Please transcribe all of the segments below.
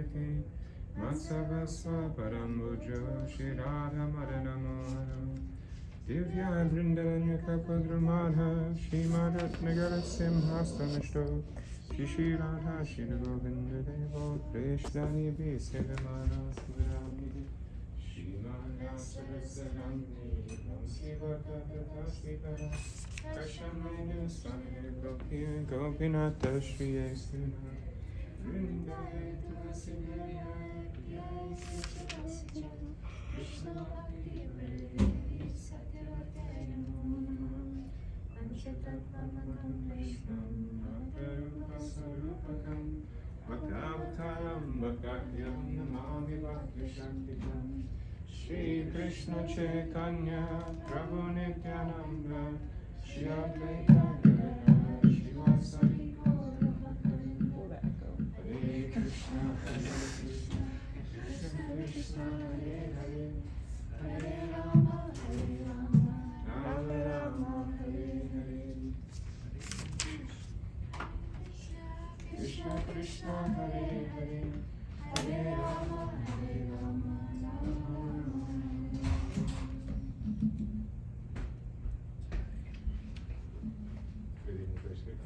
Prati Matsavasva Parambujo Shirada Madanamoro Divya Vrindaranya Kapadramana Shrimadat Nagara Simhastanashto Shishirada Shinagovinda Devo Preshdani Bisevamana Sudami Shrimana Sarasaramni Namsivata Tasvipara Kashamaya Swami Gopinata Shri Esuna Vrindaye Tumasidaya Yai Sachasya Krishna Bhakti Satyavardhaya Namo Panchatattvamakam Vaishnavam Bhaktarupa Sarupakam Bhaktavataram Bhaktavyam Namami Bhakti Shaktikam Shri Krishna Chaitanya Prabhu Nityananda Shri Advaita Gadadhara Srivasadi Gaura Bhakta Hare Krishna Krishna Krishna Hare Hare Hare Rama Rama Rama Hare Hare Krishna Krishna Hare Hare Hare Rama Rama Rama Good evening, first week.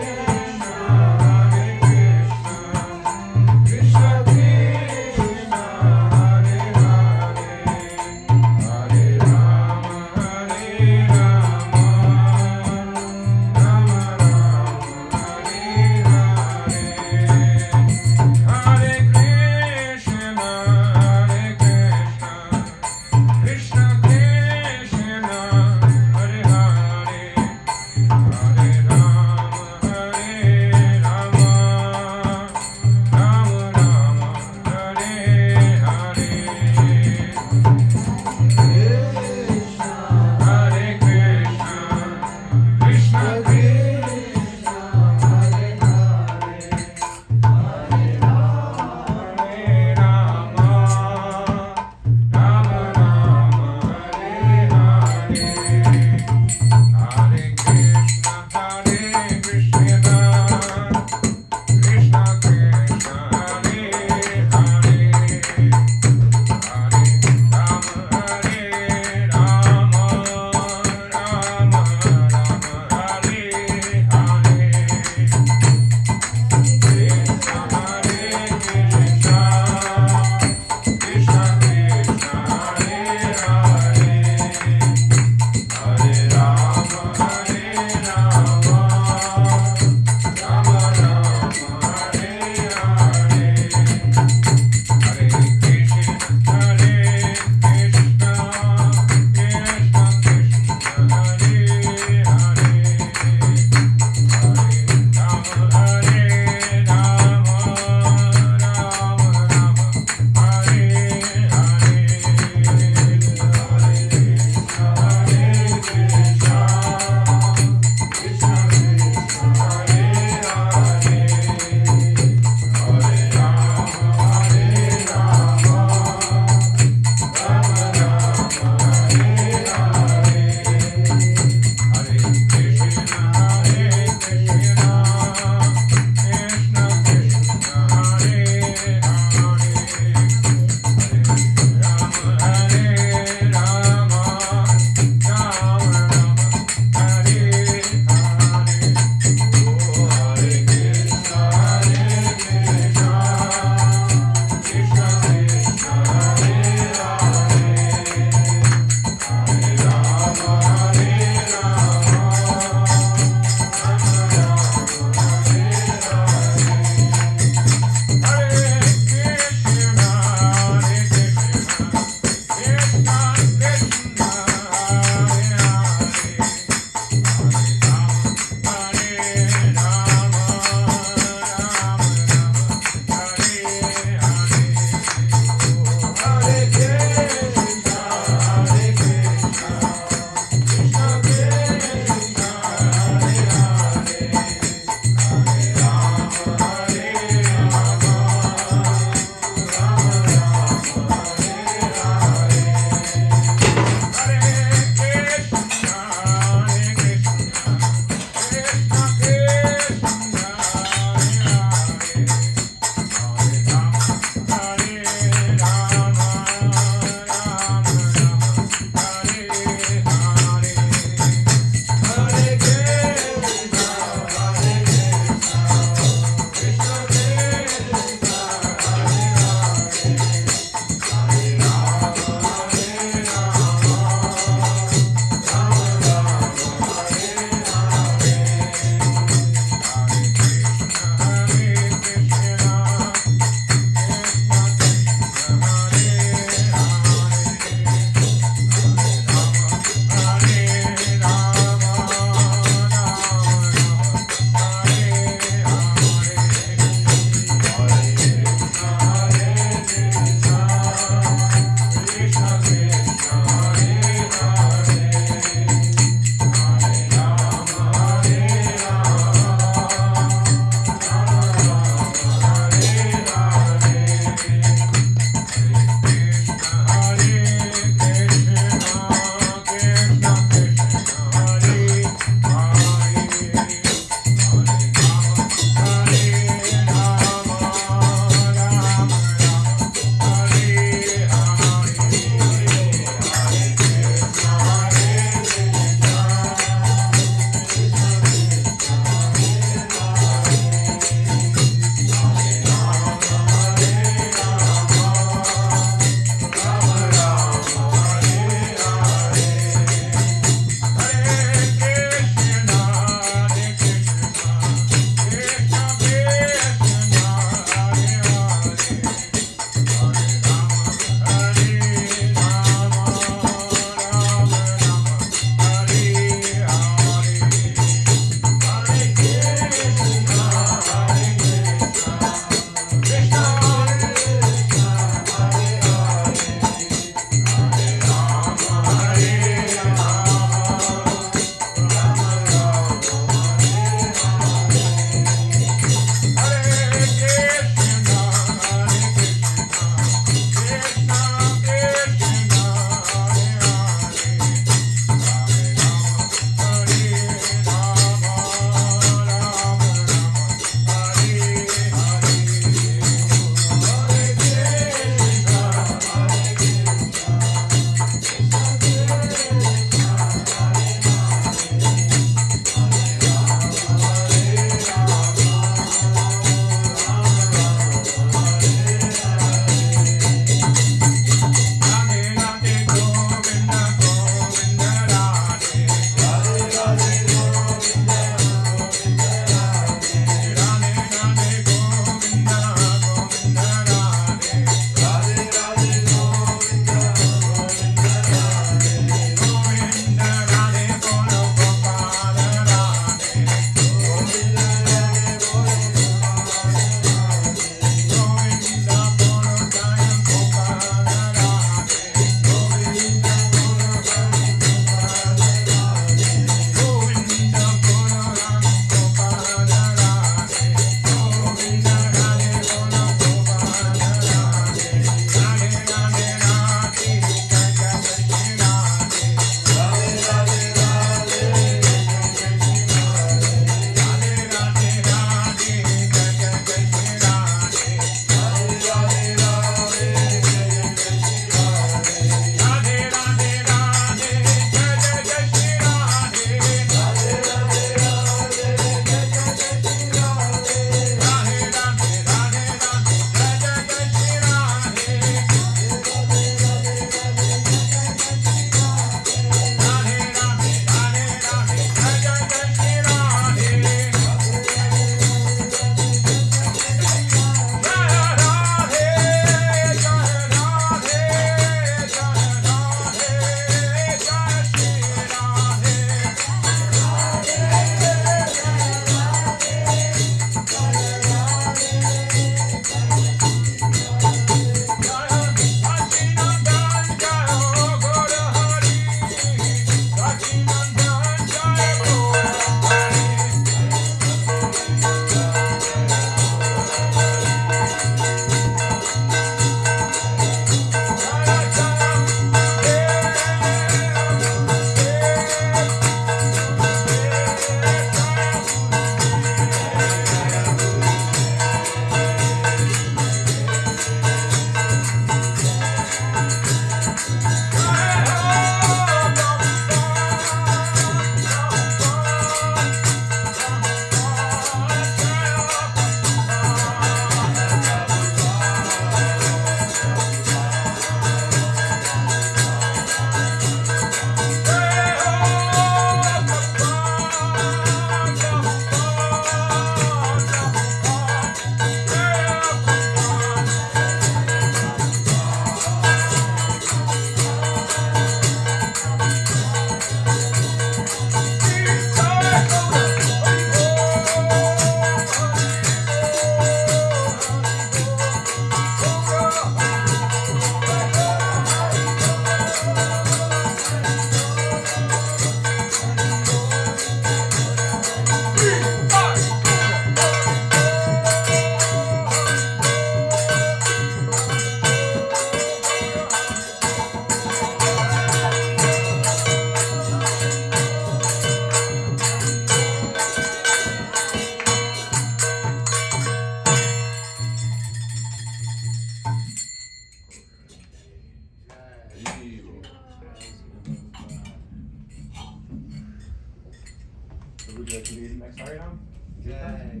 So would you like to lead the next Hari Nam? Jai.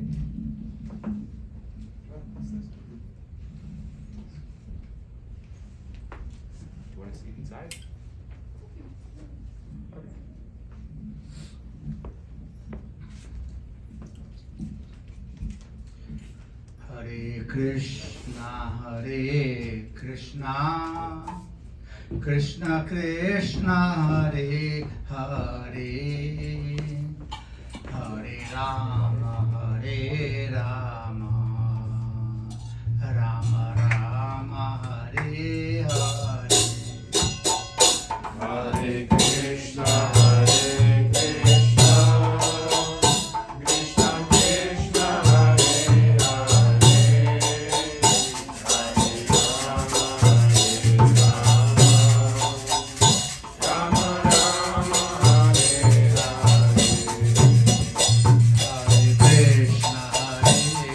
You want to sleep inside? Okay. Hare Krishna, Krishna Krishna, Hare Hare, Hare Rama, Rama Rama, Hare Hare. Hare Krishna, Hare Krishna, Krishna Krishna, Hare Hare, Hare Rama, Rama Rama, Hare Hare. Hare Krishna, Hare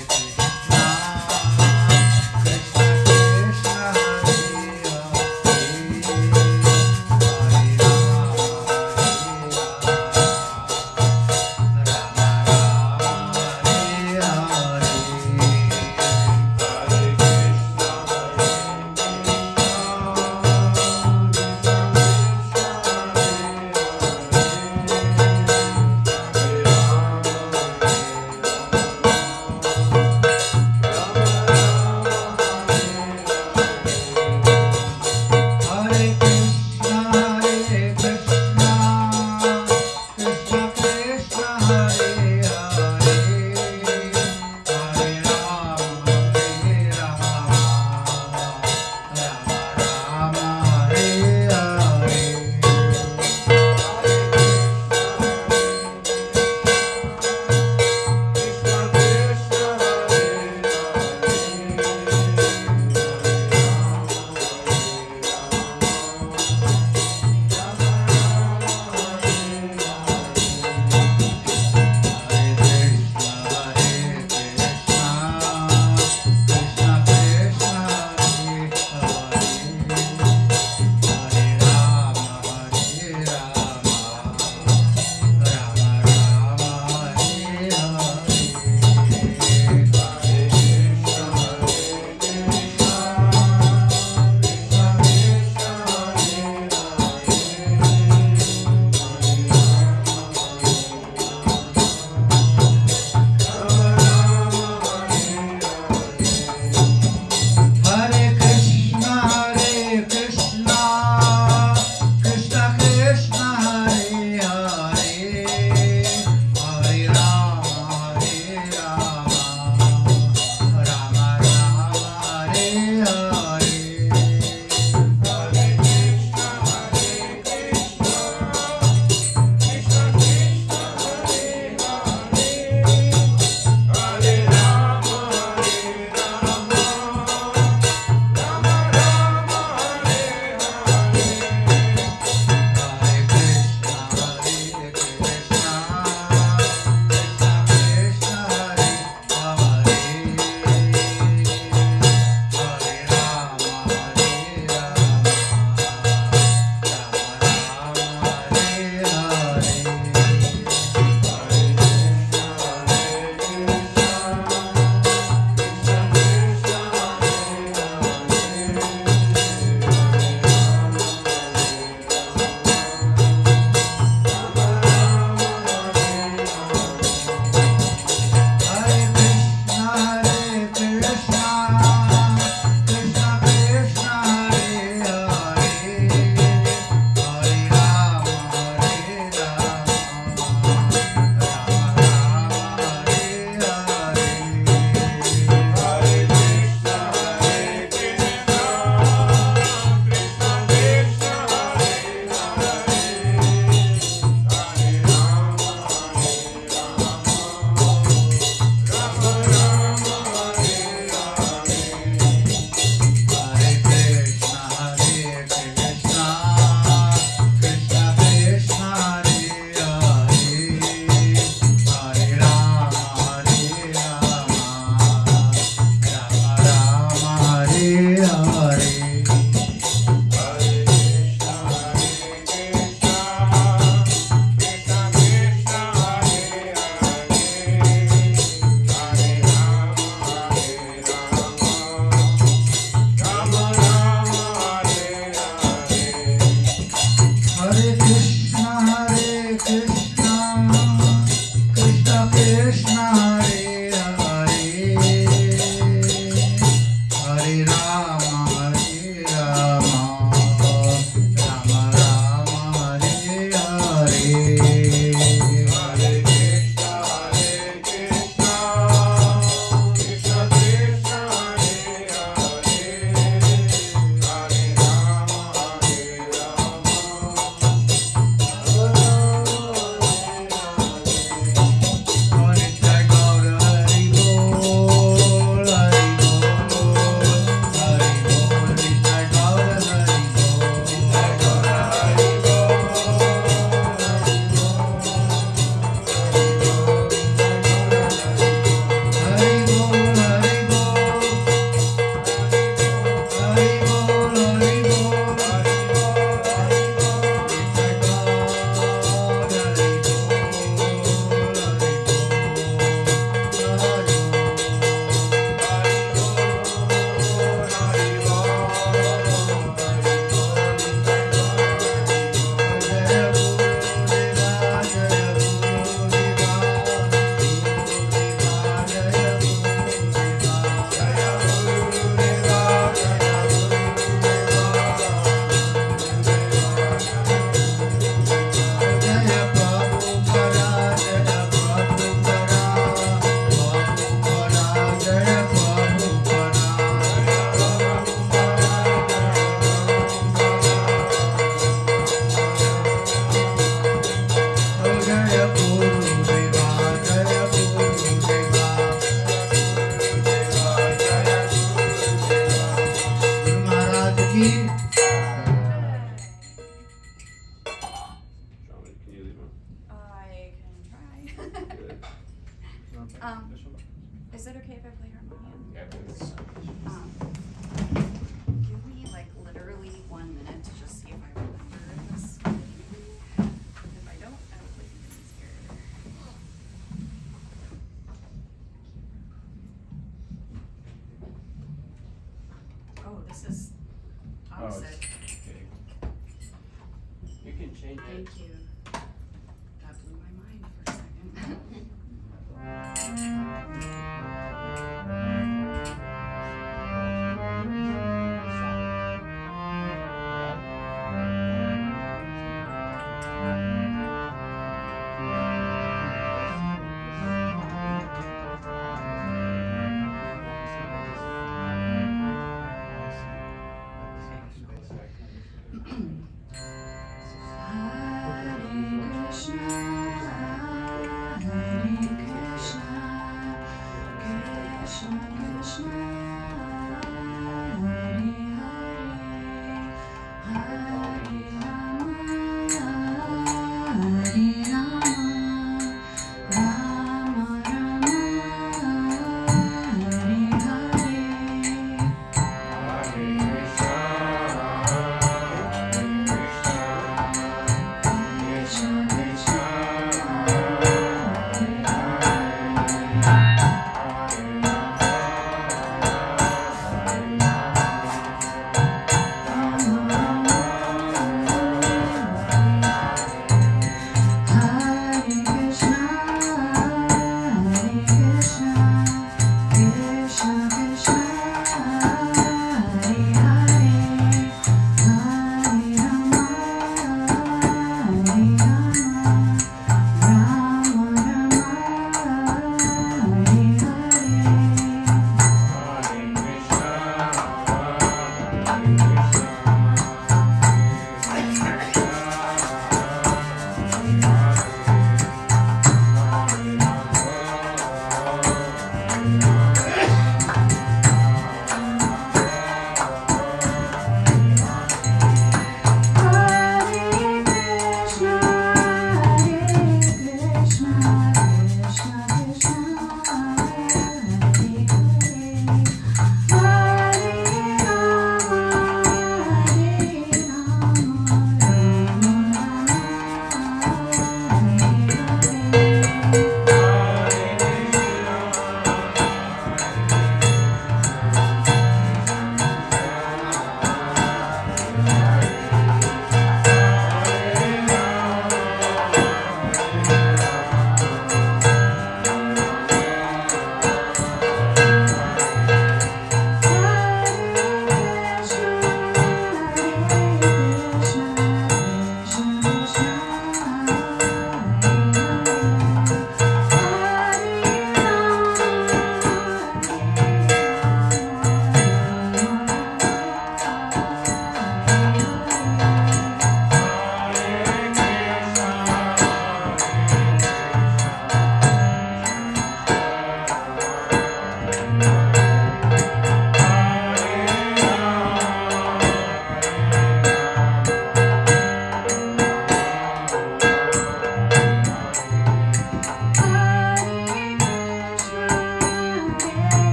this is Oh, it's- opposite. okay. You can change it. Thank you. That blew my mind for a second. Hare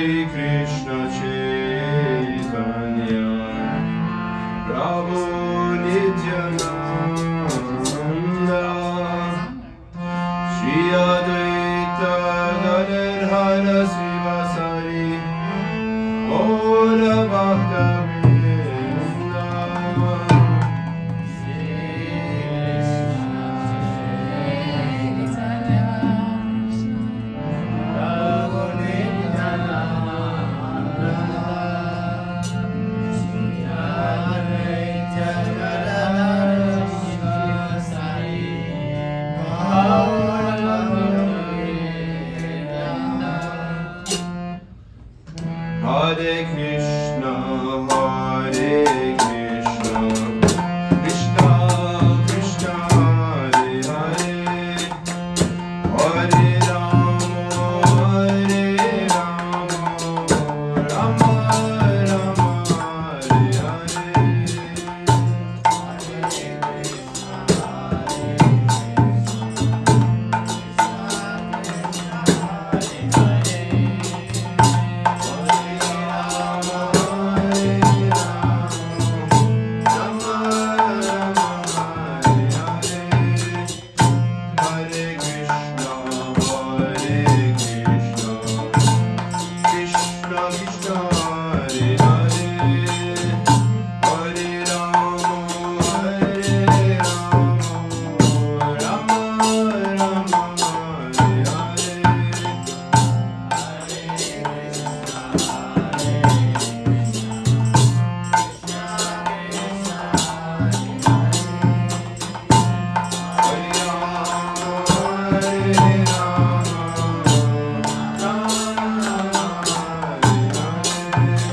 Krishna Chaitanya Prabhu Nityananda Shri Advaita Gadadhara Srivasari Gaura Bhakta Vrinda Hare Krishna, Hare Krishna, Krishna Krishna, Hare Hare, Hare Rama, Hare Rama, Rama Rama, Hare Hare. Hare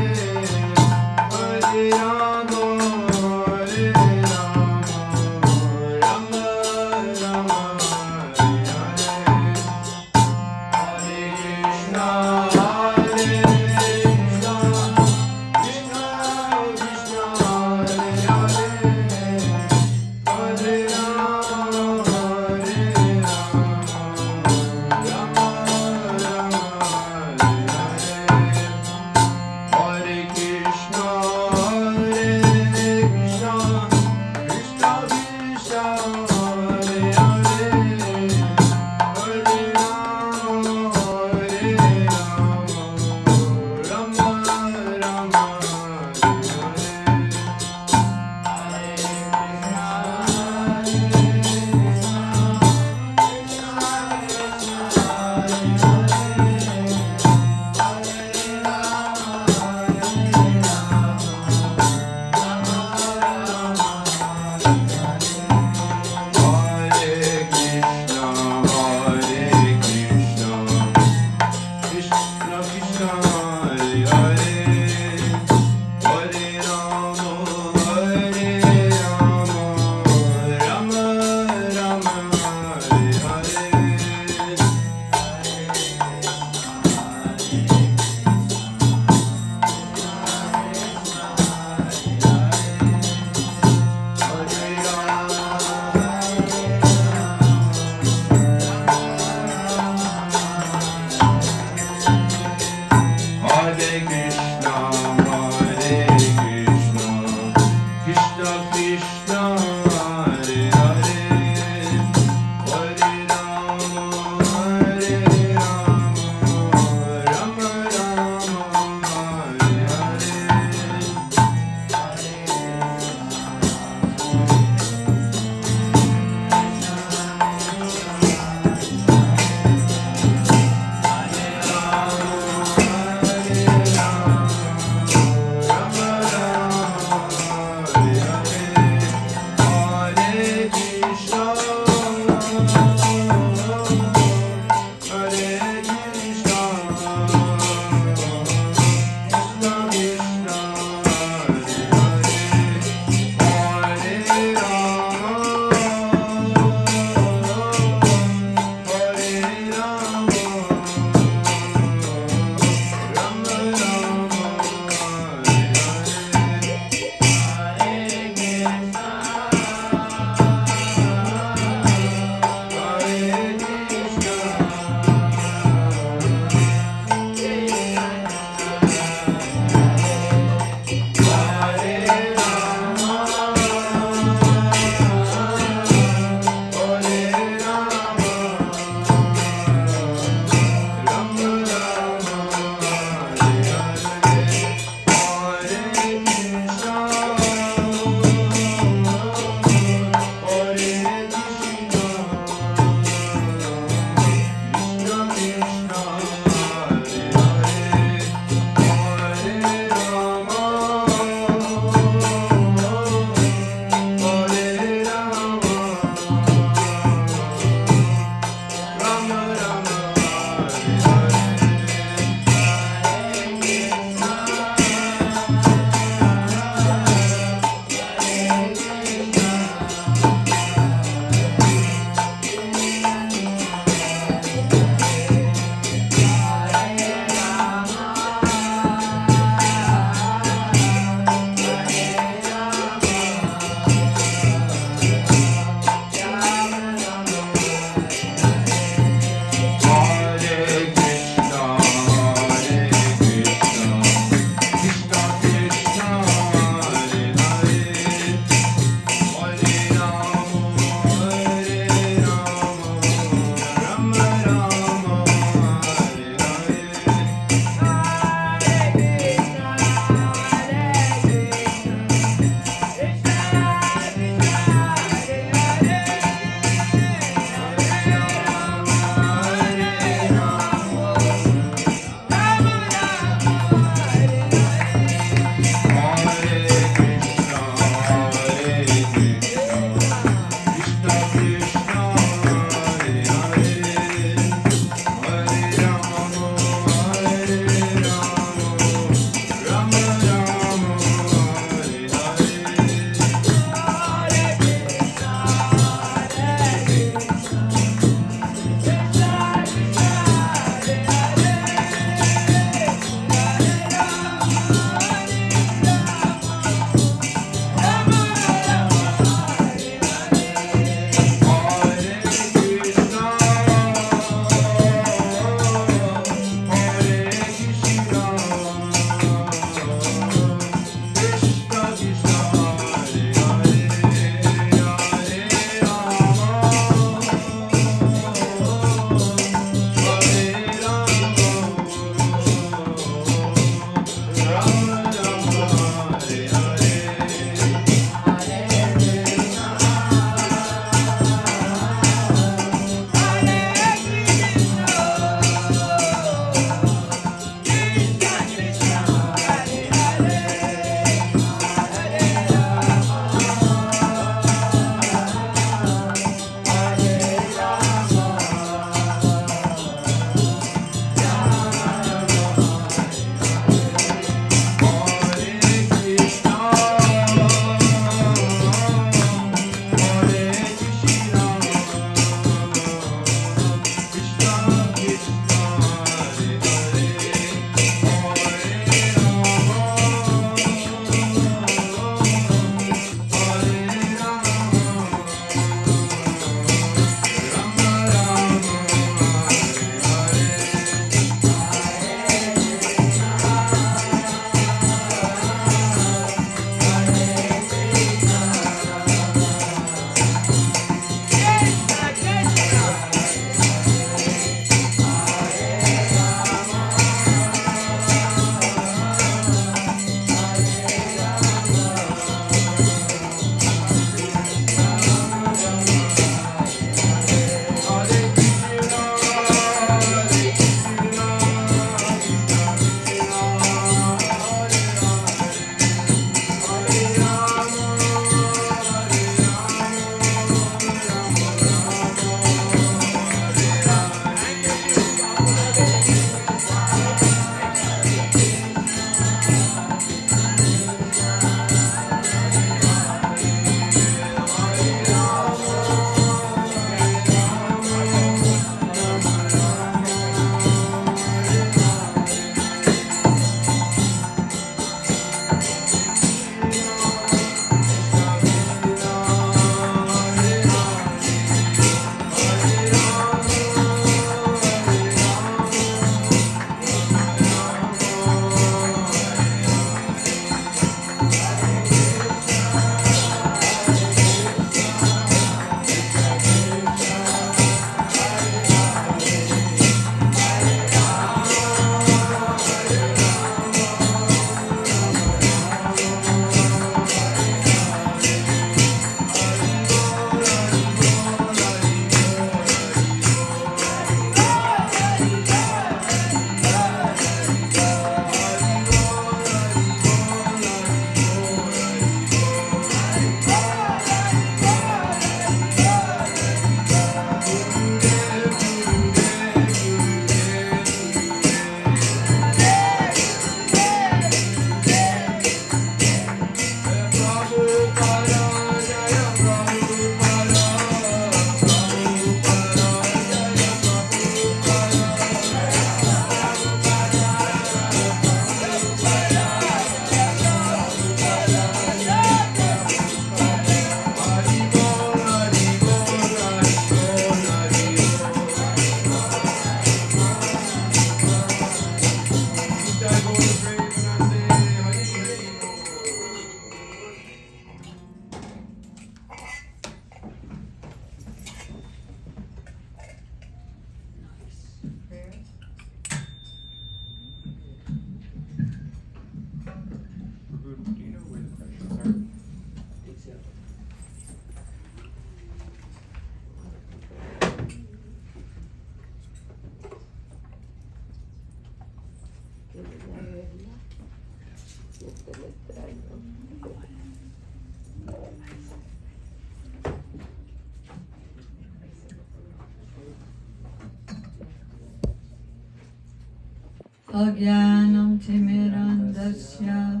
Agyanam Timirandasya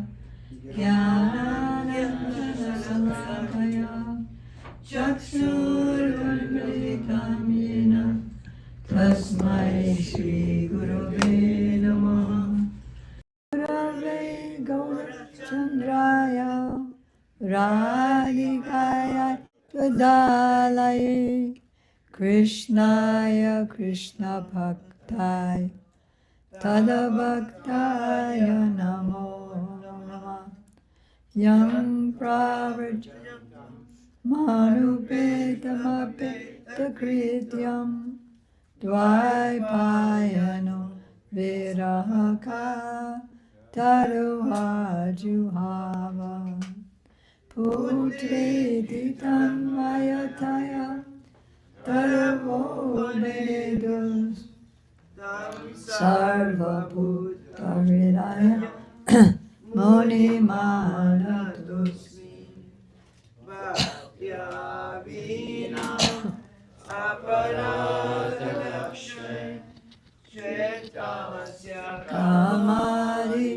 Jnananandanasalakaya Chakshurunmilitam Yena Tasmai Shri Gurave Namaha Gurave Gaurachandraya Radhikaya Tadalaye Krishnaya Krishna Bhaktaya Tadabhaktaya Namo Namah Yam Pravraj Manupetamapetakrityam Dvaipayano Virahaka Taruhajuhava Putreti Tanmayataya Tarvo Vedus Sarva Bhutaridaya Muni Manatusmi Bhakyavina Aparadadakshay Shetamasya Kamari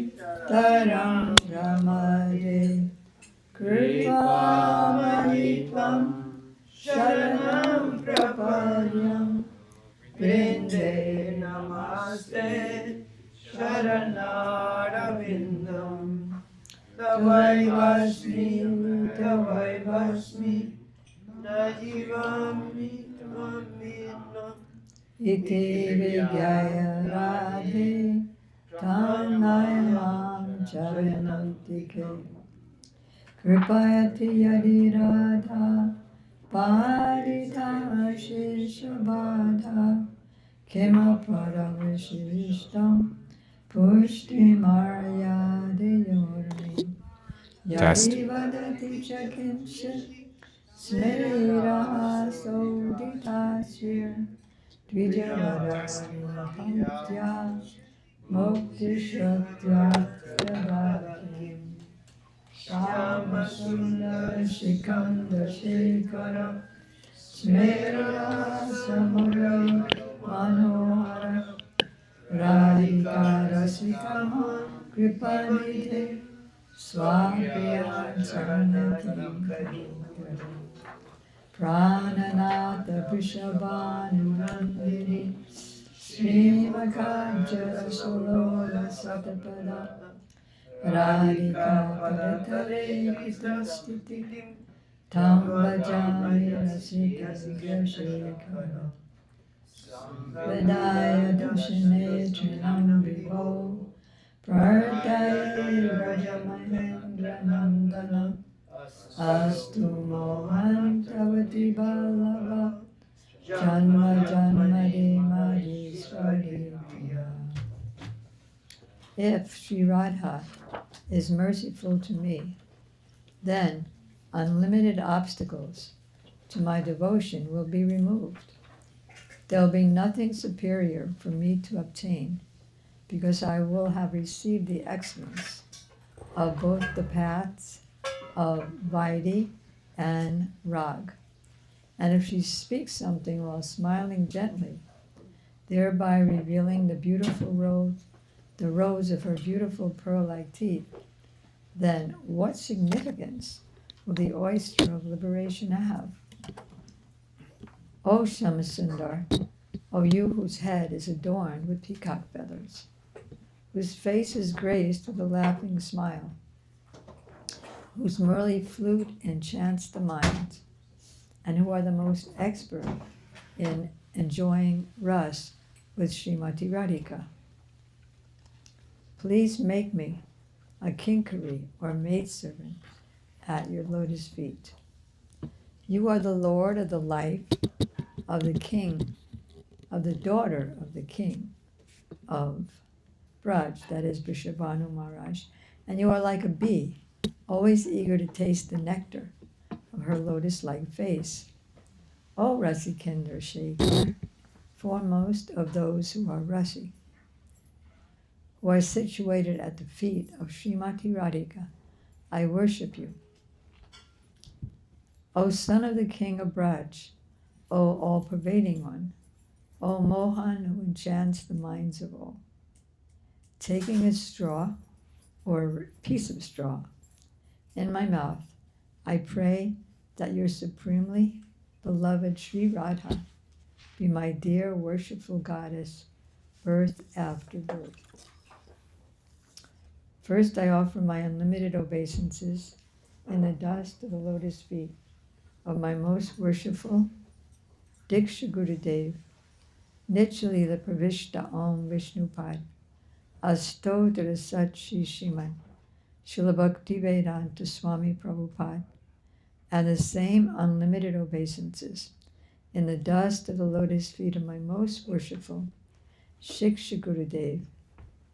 Taram Ramade Kripamanitam Sharanam Prapadyam Vrinde Namaste Sharanarabindam Tavaivasmi Tavaivasmi Najivami Tvamina Iti Vidyaya Radhe Tanayam Charanantike Kripayati Yadi Radha Parita Shishabadha Kema Paravishishtam Pushti Marya Deyorni Yadi Vadati Chakinshit Smiraha Soditasya Dvijavadani Pantya Mukti Shatya Yadaki Shama Sundara Shikanda Shekara Smera Samura Manohara Radhika Rasikama Kripanite Swabhya Charanati Prananatha Vrishabhanurandini Srimakajara Solola Satapada Radhika Padatare Kristastiti Tam Bhajami Rasika Shekara Vedaya Dashine Trinam Vivo Pradaya Rajamahendra Nandana Astu Mohan Tavati Balava Janma Janmadi Madi Swadipya. If Sri Radha is merciful to me, then unlimited obstacles to my devotion will be removed. There will be nothing superior for me to obtain, because I will have received the excellence of both the paths of Vaidhi and Rag. And if she speaks something while smiling gently, thereby revealing the beautiful the rows of her beautiful pearl-like teeth, then what significance will the oyster of liberation have? O Shamasundar, O you whose head is adorned with peacock feathers, whose face is graced with a laughing smile, whose murli flute enchants the mind, and who are the most expert in enjoying ras with Srimati Radhika. Please make me a kinkari or maidservant at your lotus feet. You are the lord of the life of the king, of the daughter of the king of Braj, that is Vrishabhanu Maharaj, and you are like a bee, always eager to taste the nectar of her lotus-like face. O Rasikendra Shekhar, foremost of those who are Rasi, who are situated at the feet of Srimati Radhika, I worship you. O son of the king of Braj, O all-pervading one, O Mohan who enchants the minds of all, taking a straw or a piece of straw in my mouth, I pray that your supremely beloved Sri Radha be my dear worshipful goddess, birth after birth. First, I offer my unlimited obeisances in the dust of the lotus feet of my most worshipful Diksha Gurudev, Nityalila Pravishta Om Vishnupad, Astotara Sat Shri Sriman, Srila Bhakti Vedanta Swami Prabhupada, and the same unlimited obeisances in the dust of the lotus feet of my most worshipful Shiksha Gurudev,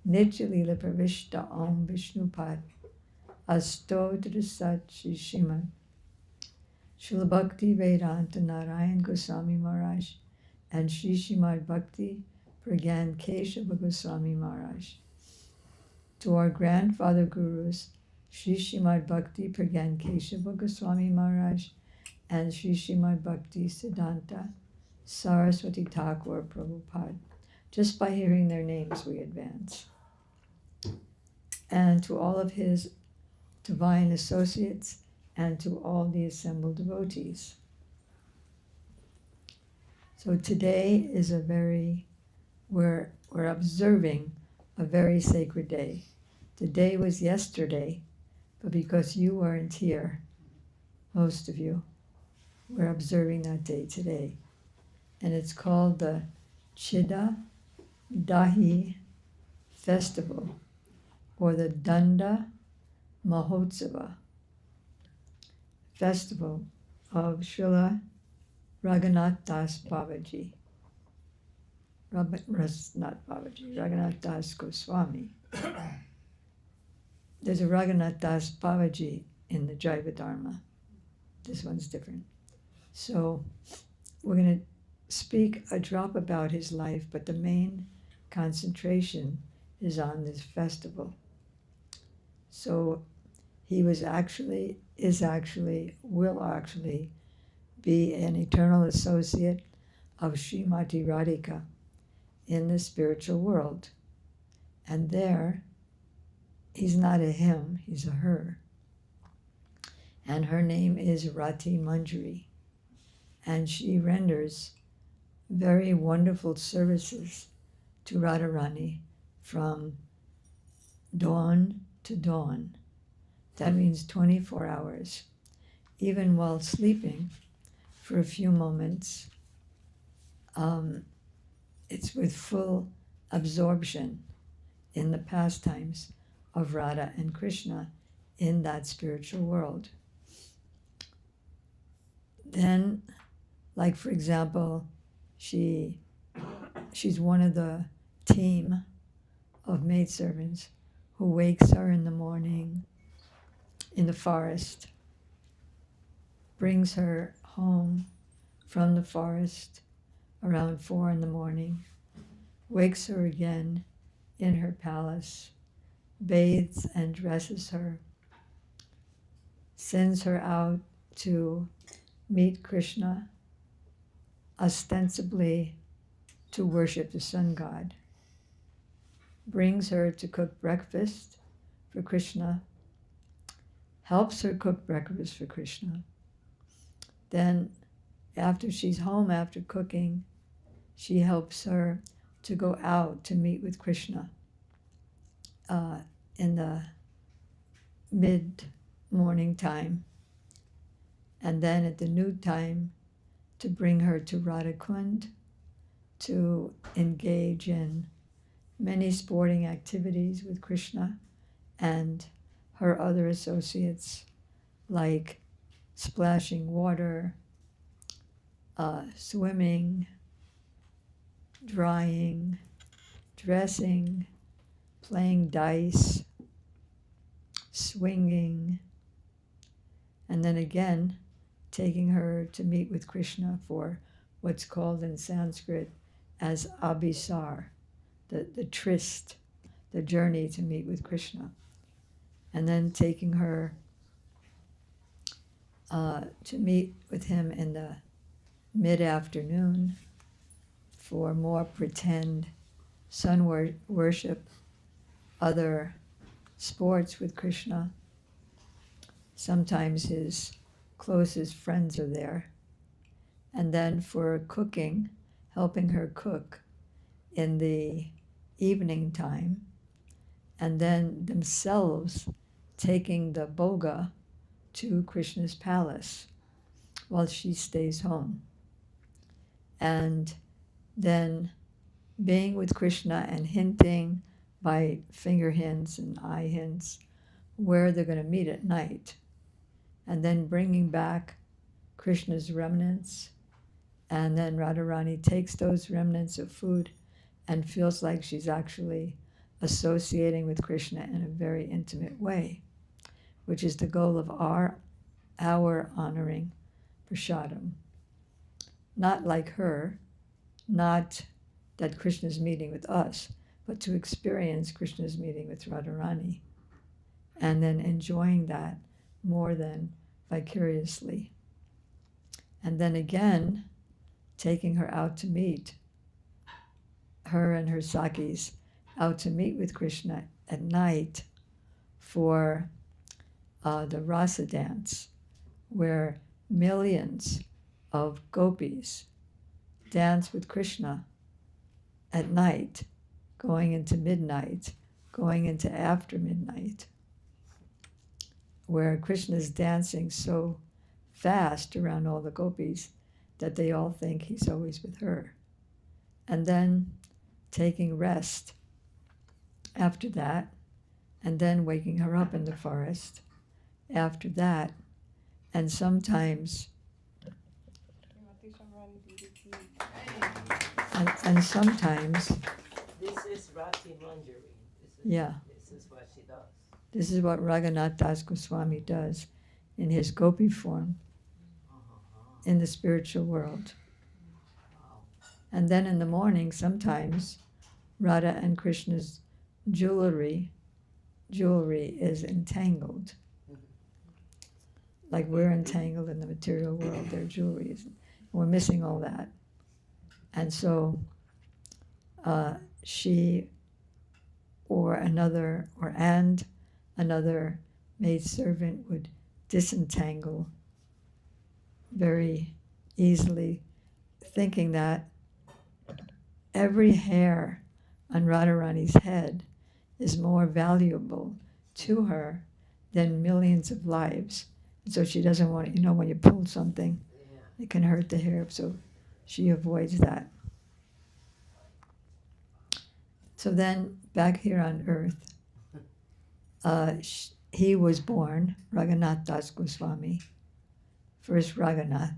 Nityalila Pravishta Om Vishnupad, Astotara Sat Shri Sriman, Srila Bhakti Vedanta Narayan Goswami Maharaj, and Shri Srimad Bhakti Pragyan Keshava Goswami Maharaj. To our grandfather gurus, Shri Srimad Bhakti Pragyan Keshava Goswami Maharaj and Shri Srimad Bhakti Siddhanta Saraswati Thakur Prabhupada. Just by hearing their names, we advance. And to all of his divine associates and to all the assembled devotees. So today is we're observing a very sacred day. The day was yesterday, but because you weren't here, most of you, we're observing that day today. And it's called the Chida Dahi Festival, or the Danda Mahotsava Festival of Srila Raghunath Das Babaji. Raghunath Das Goswami. There's a Raghunath Das Babaji in the Jaiva Dharma. This one's different. So we're going to speak a drop about his life, but the main concentration is on this festival. So he will actually be an eternal associate of Srimati Radhika in the spiritual world. And there, he's not a him, he's a her. And her name is Rati Manjari. And she renders very wonderful services to Radharani from dawn to dawn. That means 24 hours. Even while sleeping for a few moments, it's with full absorption in the pastimes of Radha and Krishna in that spiritual world. Then, like for example, she's one of the team of maidservants who wakes her in the morning in the forest, brings her home from the forest around 4 a.m, wakes her again in her palace, bathes and dresses her, sends her out to meet Krishna, ostensibly to worship the sun god, brings her to cook breakfast for Krishna, helps her cook breakfast for Krishna. Then, after she's home after cooking, she helps her to go out to meet with Krishna in the mid-morning time. And then at the noon time, to bring her to Radhakund to engage in many sporting activities with Krishna and her other associates, like splashing water, swimming, drying, dressing, playing dice, swinging, and then again taking her to meet with Krishna for what's called in Sanskrit as abhisar, the tryst, the journey to meet with Krishna. And then taking her to meet with him in the mid-afternoon for more pretend sun worship other sports with Krishna. Sometimes his closest friends are there. And then for cooking, helping her cook in the evening time, and then themselves taking the boga to Krishna's palace while she stays home. And then being with Krishna and hinting by finger hints and eye hints where they're going to meet at night. And then bringing back Krishna's remnants. And then Radharani takes those remnants of food and feels like she's actually associating with Krishna in a very intimate way, which is the goal of our honoring Prasadam. Not like her, not that Krishna's meeting with us, but to experience Krishna's meeting with Radharani and then enjoying that more than vicariously. And then again, taking her out to meet, her and her Sakis out to meet with Krishna at night for the rasa dance, where millions of gopis dance with Krishna at night, going into midnight, going into after midnight, where Krishna's dancing so fast around all the gopis that they all think he's always with her. And then taking rest after that, and then waking her up in the forest after that, and sometimes and sometimes This is Rati Manjari. Yeah. This is what she does. this is what Raghunath Das Goswami does in his gopi form in the spiritual world. And then in the morning, sometimes Radha and Krishna's jewelry is entangled. Like we're entangled in the material world, their jewelry is. We're missing all that. And so she or another maidservant would disentangle very easily, thinking that every hair on Radharani's head is more valuable to her than millions of lives. And so she doesn't want, when you pull something, it can hurt the hair, so she avoids that. So then, back here on earth, he was born, Raghunath Das Goswami, first Raghunath.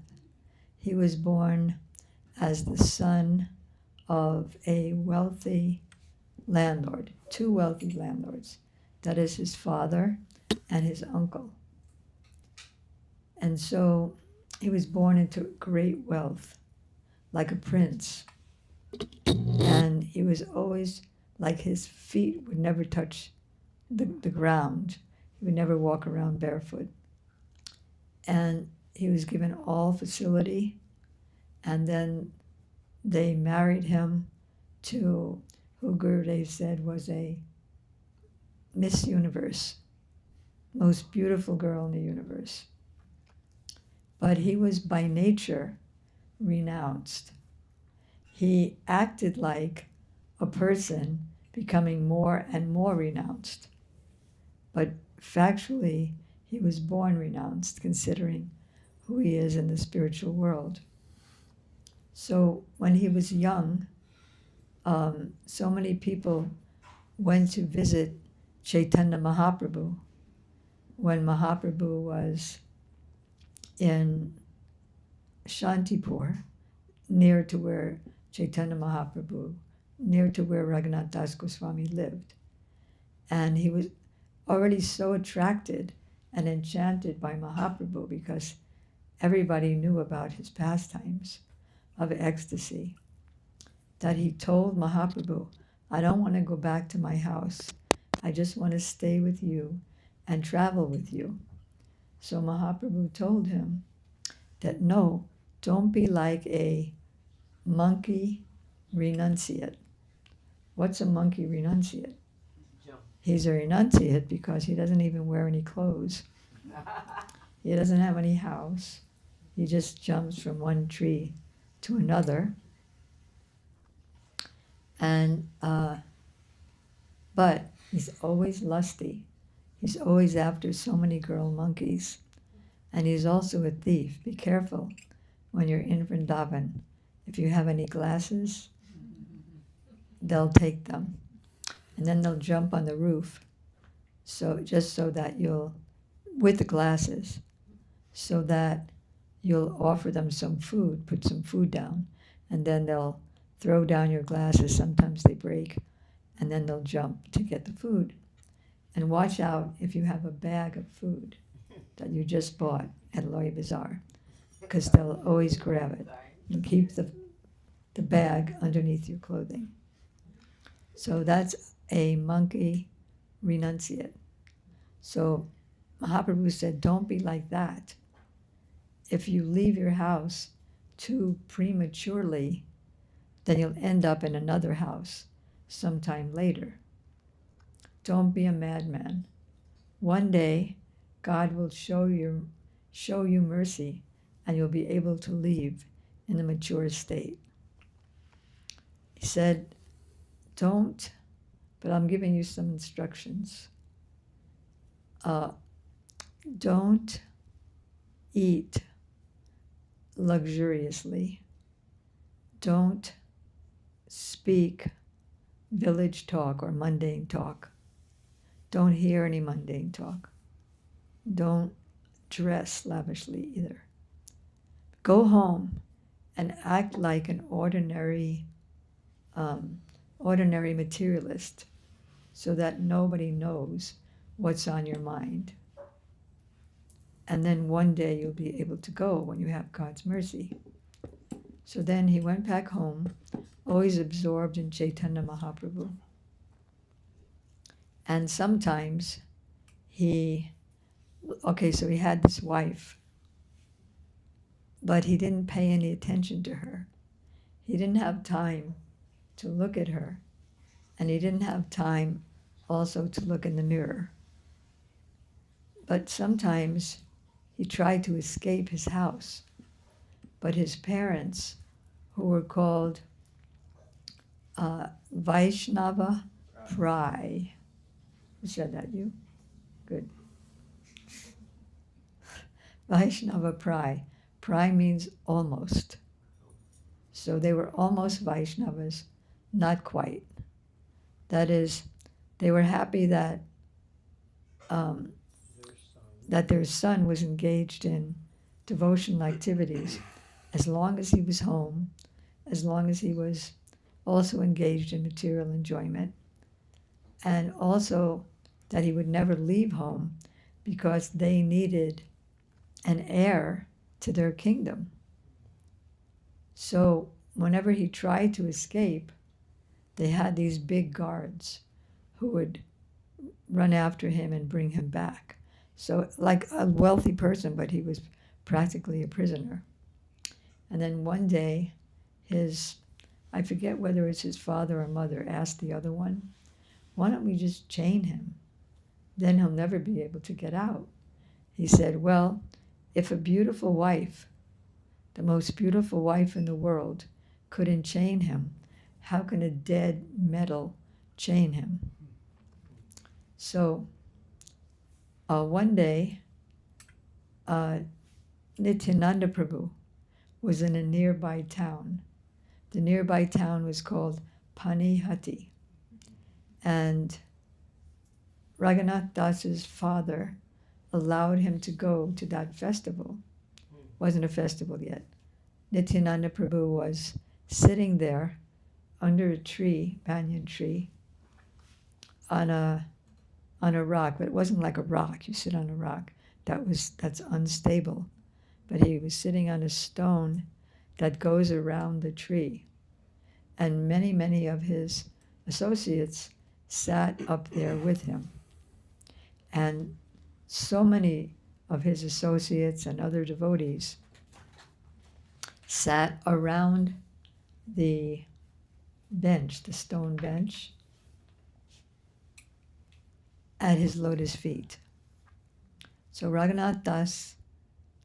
He was born as the son of a wealthy landlord, two wealthy landlords. That is his father and his uncle. And so he was born into great wealth, like a prince. And he was always, like his feet would never touch the ground. He would never walk around barefoot. And he was given all facility. And then they married him to who Gurudev said was a Miss Universe, most beautiful girl in the universe. But he was by nature renounced. He acted like a person becoming more and more renounced. But factually, he was born renounced, considering who he is in the spiritual world. So when he was young, so many people went to visit Chaitanya Mahaprabhu when Mahaprabhu was in Shantipur, near to where Chaitanya Mahaprabhu, near to where Raghunath Das Goswami lived. And he was already so attracted and enchanted by Mahaprabhu because everybody knew about his pastimes of ecstasy, that he told Mahaprabhu, I don't want to go back to my house. I just want to stay with you and travel with you. So Mahaprabhu told him that no, don't be like a monkey renunciate. What's a monkey renunciate? Jump. He's a renunciate because he doesn't even wear any clothes. He doesn't have any house. He just jumps from one tree to another. And but he's always lusty. He's always after so many girl monkeys. And he's also a thief. Be careful when you're in Vrindavan. If you have any glasses, they'll take them. And then they'll jump on the roof. So just so that you'll, with the glasses, so that you'll offer them some food, put some food down, and then they'll throw down your glasses. Sometimes they break, and then they'll jump to get the food. And watch out if you have a bag of food that you just bought at Loy Bazaar, because they'll always grab it. You keep the bag underneath your clothing. So that's a monkey renunciate. So Mahaprabhu said, don't be like that. If you leave your house too prematurely, then you'll end up in another house sometime later. Don't be a madman. One day, God will show you mercy, and you'll be able to leave in the mature state. He said, don't, but I'm giving you some instructions. Don't eat luxuriously. Don't speak village talk or mundane talk. Don't hear any mundane talk. Don't dress lavishly either. Go home and act like an ordinary materialist, so that nobody knows what's on your mind. And then one day you'll be able to go when you have God's mercy. So then he went back home, always absorbed in Chaitanya Mahaprabhu. And sometimes so he had this wife, but he didn't pay any attention to her. He didn't have time to look at her, and he didn't have time also to look in the mirror. But sometimes he tried to escape his house, but his parents, who were called Vaishnava Prai. Who said that? You? Good. Vaishnava Prai. Prai means almost. So they were almost Vaishnavas, not quite. That is, they were happy that their son was engaged in devotional activities, as long as he was home, as long as he was also engaged in material enjoyment, and also that he would never leave home because they needed an heir to their kingdom. So whenever he tried to escape, they had these big guards who would run after him and bring him back. So like a wealthy person, but he was practically a prisoner. And then one day, I forget whether it's his father or mother, asked the other one, why don't we just chain him? Then he'll never be able to get out. He said, well, if a beautiful wife, the most beautiful wife in the world, couldn't chain him, how can a dead metal chain him? So one day, Nityananda Prabhu was in a nearby town. The nearby town was called Panihati. And Raghunath Das's father allowed him to go to that festival. Wasn't a festival yet. Nityananda Prabhu was sitting there under a tree, banyan tree, on a rock, but it wasn't like a rock. You sit on a rock. That's unstable. But he was sitting on a stone that goes around the tree. And many, many of his associates sat up there with him. And so many of his associates and other devotees sat around the bench, the stone bench, at his lotus feet. So Raghunath Das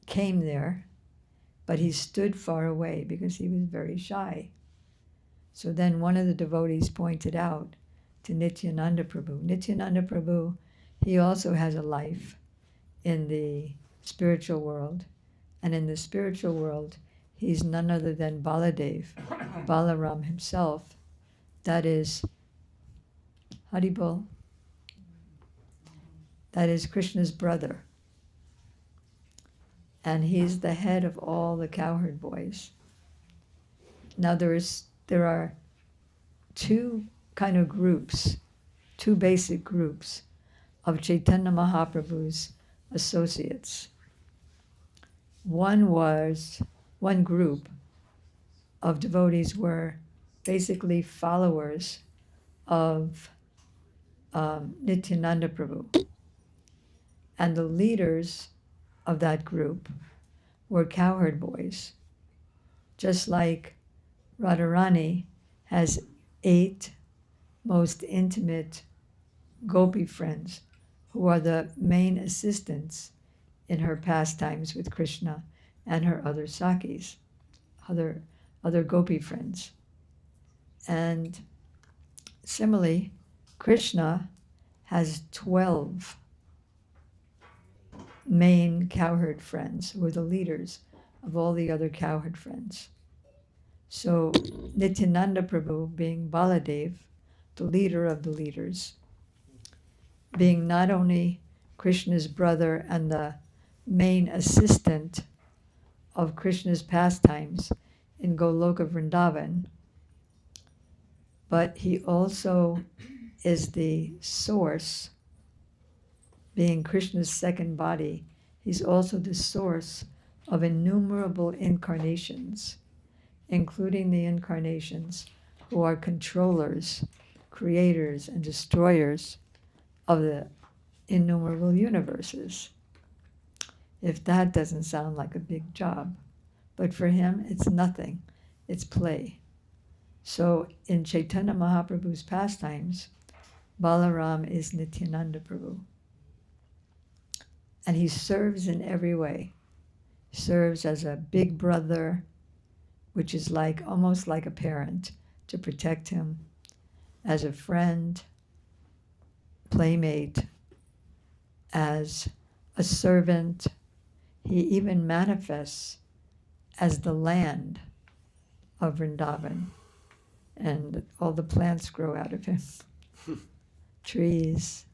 came there, but he stood far away because he was very shy. So then one of the devotees pointed out to Nityananda Prabhu. Nityananda Prabhu, he also has a life in the spiritual world. And in the spiritual world, he's none other than Baladev, Balaram himself. That is, Haribol, that is Krishna's brother. And he's the head of all the cowherd boys. Now there are two kind of groups, two basic groups of Chaitanya Mahaprabhu's associates. One group of devotees were basically followers of Nityananda Prabhu. And the leaders of that group were cowherd boys. Just like Radharani has 8 most intimate gopi friends who are the main assistants in her pastimes with Krishna and her other sakis, other gopi friends. And similarly, Krishna has 12 main cowherd friends who are the leaders of all the other cowherd friends. So Nityananda Prabhu, being Baladev, the leader of the leaders, being not only Krishna's brother and the main assistant of Krishna's pastimes in Goloka Vrindavan, but he also is the source, being Krishna's second body. He's also the source of innumerable incarnations, including the incarnations who are controllers, creators, and destroyers of the innumerable universes. If that doesn't sound like a big job, but for him, it's nothing. It's play. So in Chaitanya Mahaprabhu's pastimes, Balaram is Nityananda Prabhu. And he serves in every way. Serves as a big brother, which is like almost like a parent, to protect him, as a friend, playmate, as a servant. He even manifests as the land of Vrindavan, and all the plants grow out of him. Trees,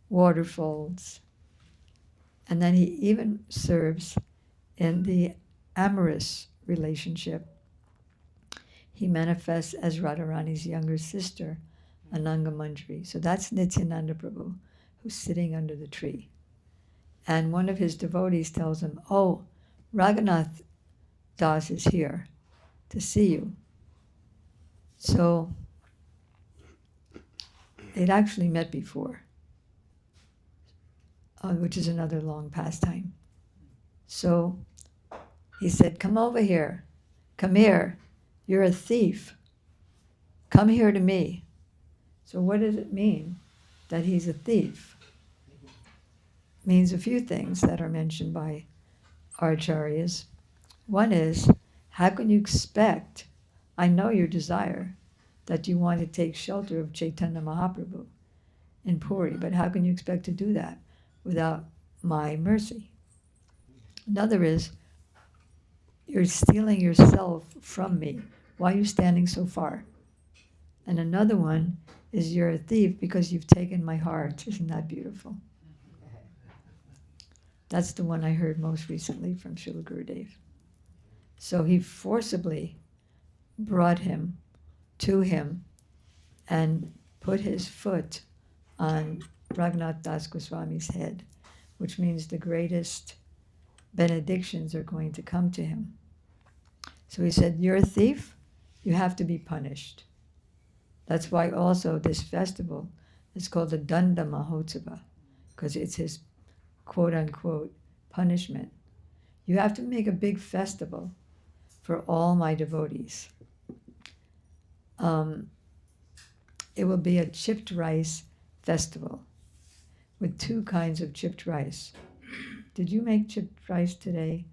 waterfalls. And then he even serves in the amorous relationship. He manifests as Radharani's younger sister, Ananga Manjari. So that's Nityananda Prabhu, who's sitting under the tree. And one of his devotees tells him, "Oh, Raghunath Das is here to see you." So they'd actually met before, which is another long pastime. So he said, "Come over here. Come here. You're a thief. Come here to me." So what does it mean that he's a thief? It means a few things that are mentioned by our acharyas. One is, how can you expect, I know your desire, that you want to take shelter of Chaitanya Mahaprabhu in Puri, but how can you expect to do that without my mercy? Another is, you're stealing yourself from me. Why are you standing so far? And another one is, you're a thief because you've taken my heart. Isn't that beautiful? That's the one I heard most recently from Srila Gurudev. So he forcibly brought him to him and put his foot on Raghunath Das Goswami's head, which means the greatest benedictions are going to come to him. So he said, "You're a thief, you have to be punished." That's why also this festival is called the Danda Mahotsava, because it's his quote-unquote punishment. You have to make a big festival for all my devotees. It will be a chipped rice festival. with 2 kinds of chipped rice. Did you make chipped rice today?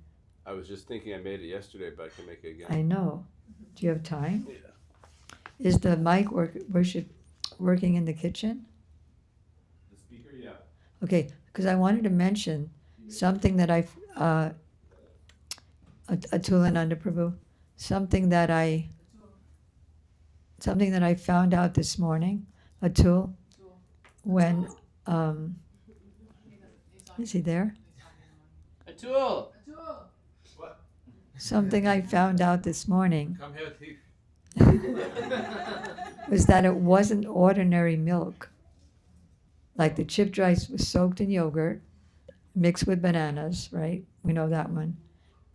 I was just thinking I made it yesterday, but I can make it again. I know. Do you have time? Yeah. Is the mic working in the kitchen? The speaker, yeah. Okay, because I wanted to mention something that Atulananda Prabhu, something that I found out this morning, Atul, when, is he there? Atul! Something I found out this morning Come here, thief. was that it wasn't ordinary milk. Like the chipped rice was soaked in yogurt, mixed with bananas, right? We know that one,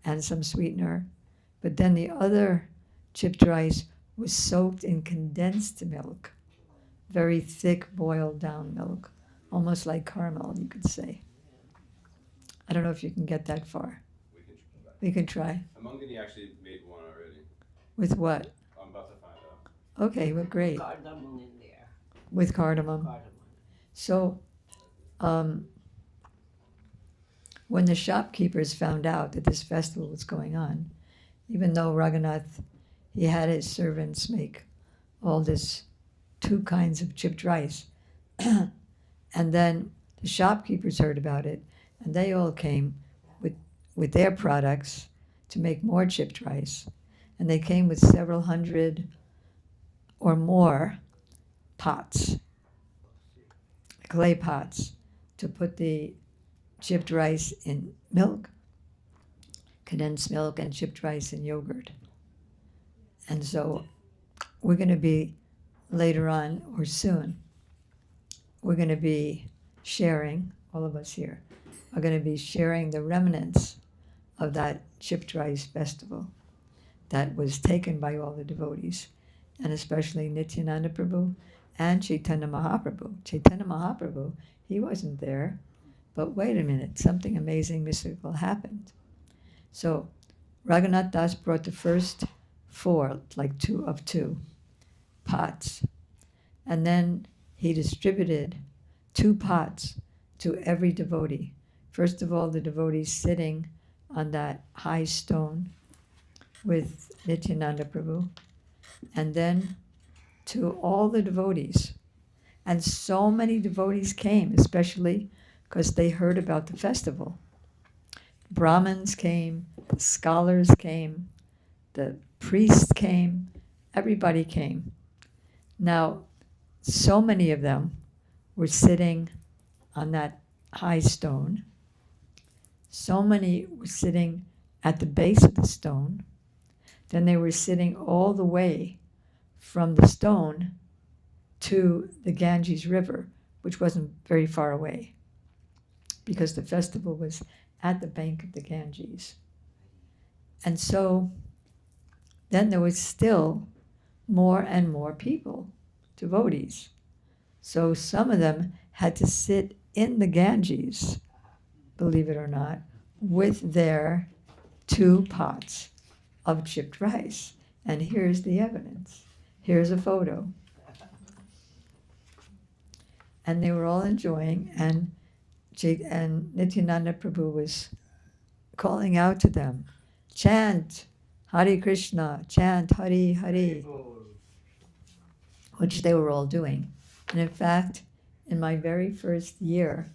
and some sweetener. But then the other chipped rice was soaked in condensed milk, very thick boiled down milk, almost like caramel, you could say. I don't know if you can get that far. We can try. Amangani actually made one already. With what? I'm about to find out. Okay, well, great. Cardamom in there. With cardamom. Cardamom. So, when the shopkeepers found out that this festival was going on, even though Raghunath, he had his servants make all this 2 kinds of chipped rice, and then the shopkeepers heard about it, and they all came with their products to make more chipped rice, and they came with several hundred or more pots, clay pots, to put the chipped rice in milk, condensed milk, and chipped rice in yogurt. And so we're going to be later on, or soon, we're going to be sharing, all of us here, are going to be sharing the remnants of that chipped rice festival that was taken by all the devotees, and especially Nityananda Prabhu and Chaitanya Mahaprabhu. Chaitanya Mahaprabhu, he wasn't there, but wait a minute, something amazing, mystical happened. So Raghunath Das brought the first 4, like 2 of 2 pots, and then he distributed 2 pots to every devotee. First of all, the devotees sitting on that high stone with Nityananda Prabhu, and then to all the devotees. And so many devotees came, especially because they heard about the festival. Brahmins came, the scholars came, the priests came, everybody came. Now, so many of them were sitting on that high stone. So many were sitting at the base of the stone. Then they were sitting all the way from the stone to the Ganges River, which wasn't very far away, because the festival was at the bank of the Ganges. And so then there was still more and more people, devotees. So some of them had to sit in the Ganges, believe it or not, with their 2 pots of chipped rice. And here's the evidence. Here's a photo. And they were all enjoying, and Nityananda Prabhu was calling out to them, chant Hare Krishna, chant Hare Hare, which they were all doing. And in fact, in my very first year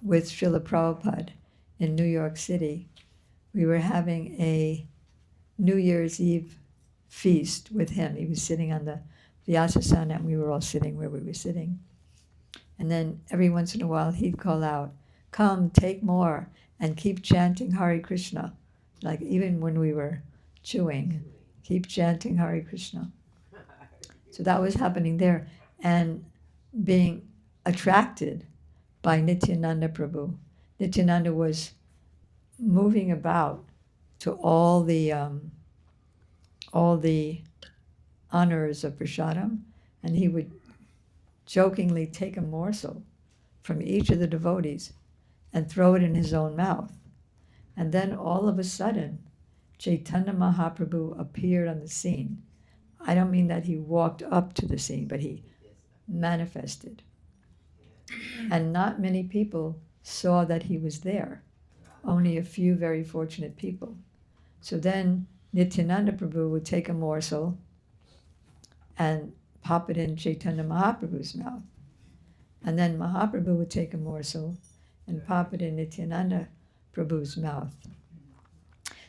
with Srila Prabhupada in New York City, we were having a New Year's Eve feast with him. He was sitting on the Vyasasana, and we were all sitting where we were sitting. And then every once in a while he'd call out, come, take more, and keep chanting Hare Krishna. Like even when we were chewing, keep chanting Hare Krishna. So that was happening there. And being attracted by Nityananda Prabhu. Nityananda was moving about to all the honors of prasadam, and he would jokingly take a morsel from each of the devotees and throw it in his own mouth. And then all of a sudden, Chaitanya Mahaprabhu appeared on the scene. I don't mean that he walked up to the scene, but he manifested. And not many people saw that he was there, only a few very fortunate people. So then Nityananda Prabhu would take a morsel and pop it in Chaitanya Mahaprabhu's mouth. And then Mahaprabhu would take a morsel and pop it in Nityananda Prabhu's mouth.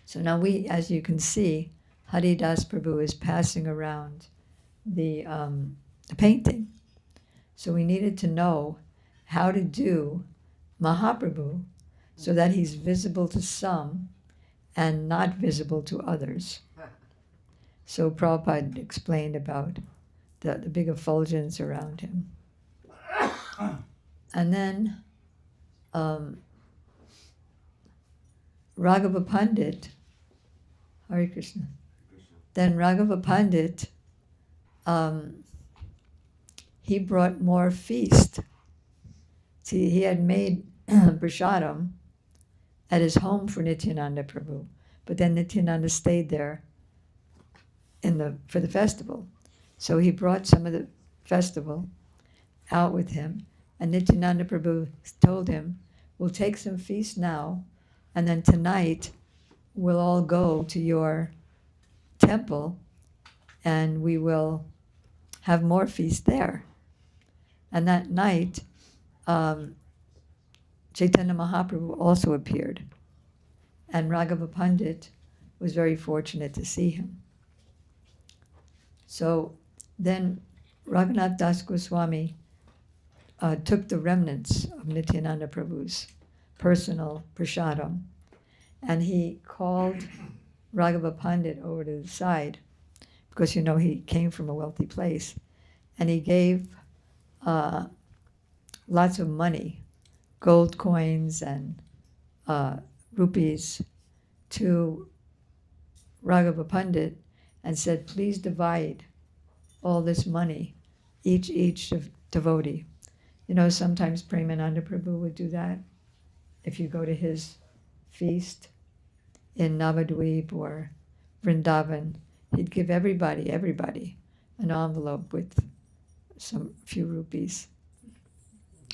So now we, as you can see, Haridas Prabhu is passing around the painting. So we needed to know how to do Mahaprabhu so that he's visible to some and not visible to others. So Prabhupada explained about the big effulgence around him. And then Raghava Pandit, Hare Krishna. Then Raghava Pandit, he brought more feast. See, he had made prasadam at his home for Nityananda Prabhu, but then Nityananda stayed there for the festival. So he brought some of the festival out with him, and Nityananda Prabhu told him, we'll take some feast now, and then tonight we'll all go to your temple and we will have more feast there. And that night, Chaitanya Mahaprabhu also appeared, and Raghava Pandit was very fortunate to see him. So then Raghunath Das Goswami took the remnants of Nityananda Prabhu's personal prasadam, and he called Raghava Pandit over to the side, because he came from a wealthy place, and he gave lots of money, gold coins and rupees, to Raghava Pandit, and said, please divide all this money, each devotee. Sometimes Premananda Prabhu would do that. If you go to his feast in Navadvip or Vrindavan, he'd give everybody an envelope with some few rupees,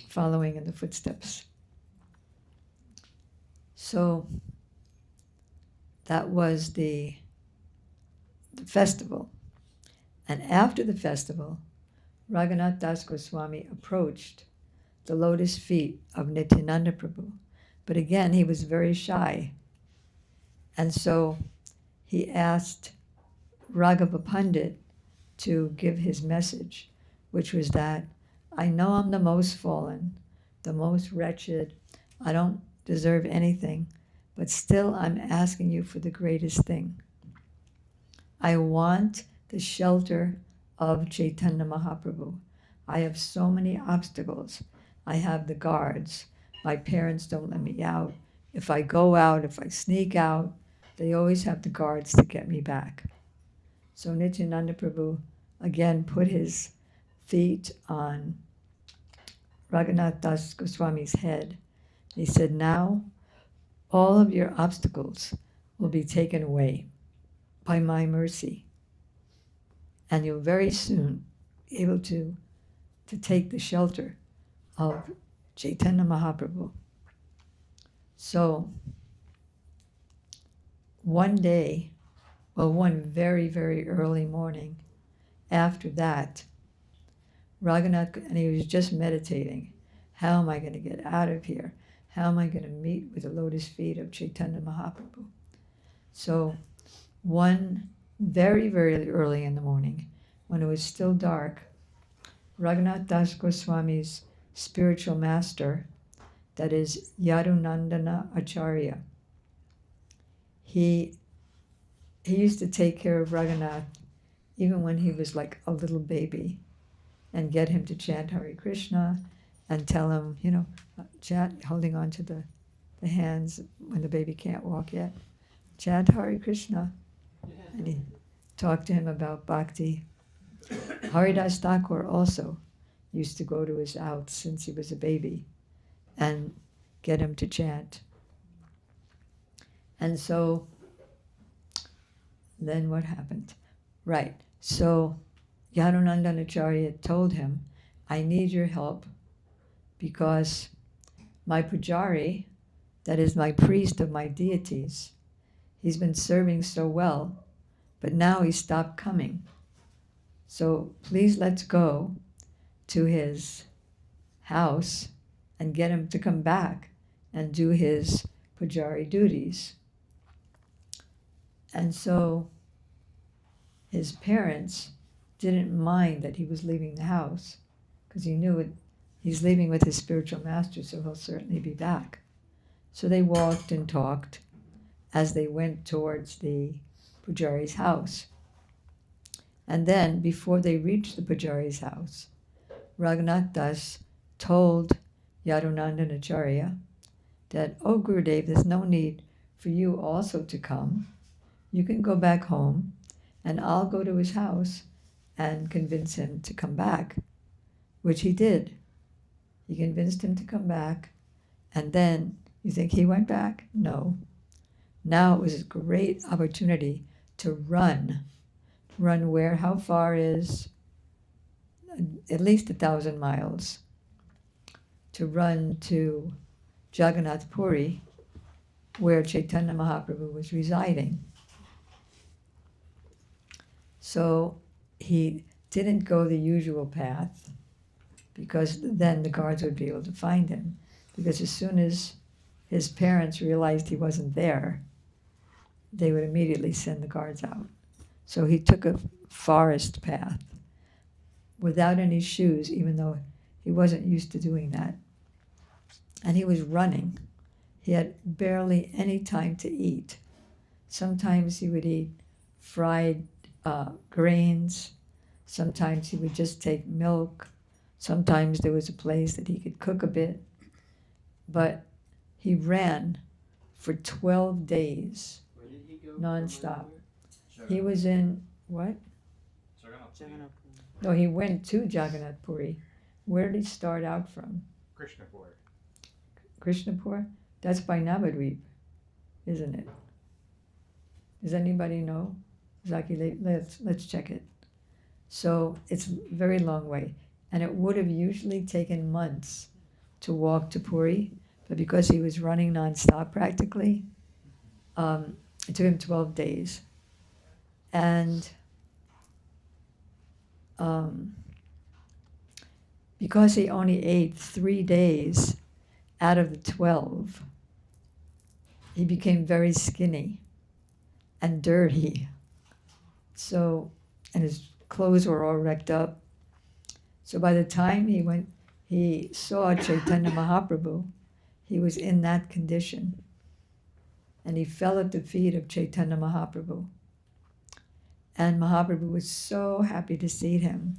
following in the footsteps. So that was the festival. And after the festival, Raghunath Das Goswami approached the lotus feet of Nityananda Prabhu. But again, he was very shy. And so he asked Raghava Pandit to give his message, which was that, I know I'm the most fallen, the most wretched, I don't deserve anything, but still I'm asking you for the greatest thing. I want the shelter of Chaitanya Mahaprabhu. I have so many obstacles. I have the guards. My parents don't let me out. If I go out, if I sneak out, they always have the guards to get me back. So Nityananda Prabhu again put his feet on Raghunath Das Goswami's head. He said, now all of your obstacles will be taken away by my mercy. And you'll very soon be able to take the shelter of Chaitanya Mahaprabhu. So one very, very early morning after that, Raghunath, and he was just meditating, how am I going to get out of here? How am I going to meet with the lotus feet of Chaitanya Mahaprabhu? So one very, very early in the morning, when it was still dark, Raghunath Das Goswami's spiritual master, that is Yadunandana Acharya, he used to take care of Raghunath even when he was like a little baby, and get him to chant Hare Krishna and tell him, chant, holding on to the hands when the baby can't walk yet, chant Hare Krishna. And he talked to him about bhakti. Haridas Thakur also used to go to his house since he was a baby and get him to chant. And so then what happened? Right, so Yadunandanacharya told him, I need your help because my pujari, that is my priest of my deities, he's been serving so well, but now he stopped coming. So please let's go to his house and get him to come back and do his pujari duties. And so his parents didn't mind that he was leaving the house, because he knew he's leaving with his spiritual master, so he'll certainly be back. So they walked and talked as they went towards the pujari's house. And then, before they reached the pujari's house, Raghunath Das told Yadunandan Acharya that, "Oh, Gurudev, there's no need for you also to come. You can go back home, and I'll go to his house and convince him to come back," which he did. He convinced him to come back, and then, you think he went back? No. Now it was a great opportunity to run. Run where? How far is? At least 1,000 miles. To run to Jagannath Puri, where Chaitanya Mahaprabhu was residing. So he didn't go the usual path, because then the guards would be able to find him. Because as soon as his parents realized he wasn't there, they would immediately send the guards out. So he took a forest path without any shoes, even though he wasn't used to doing that. And he was running. He had barely any time to eat. Sometimes he would eat fried grains. Sometimes he would just take milk. Sometimes there was a place that he could cook a bit. But he ran for 12 days, Where did he go? nonstop. He was in, what? Jagannath. No, he went to Jagannath Puri. Where did he start out from? Krishnapur. Krishnapur? That's by Navadvip, isn't it? Does anybody know? Zaki, let's check it. So it's a very long way. And it would have usually taken months to walk to Puri, but because he was running nonstop practically, it took him 12 days. And because he only ate 3 days out of the 12, he became very skinny and dirty. So, and his clothes were all wrecked up. So by the time he saw Chaitanya Mahaprabhu, he was in that condition. And he fell at the feet of Chaitanya Mahaprabhu. And Mahaprabhu was so happy to see him.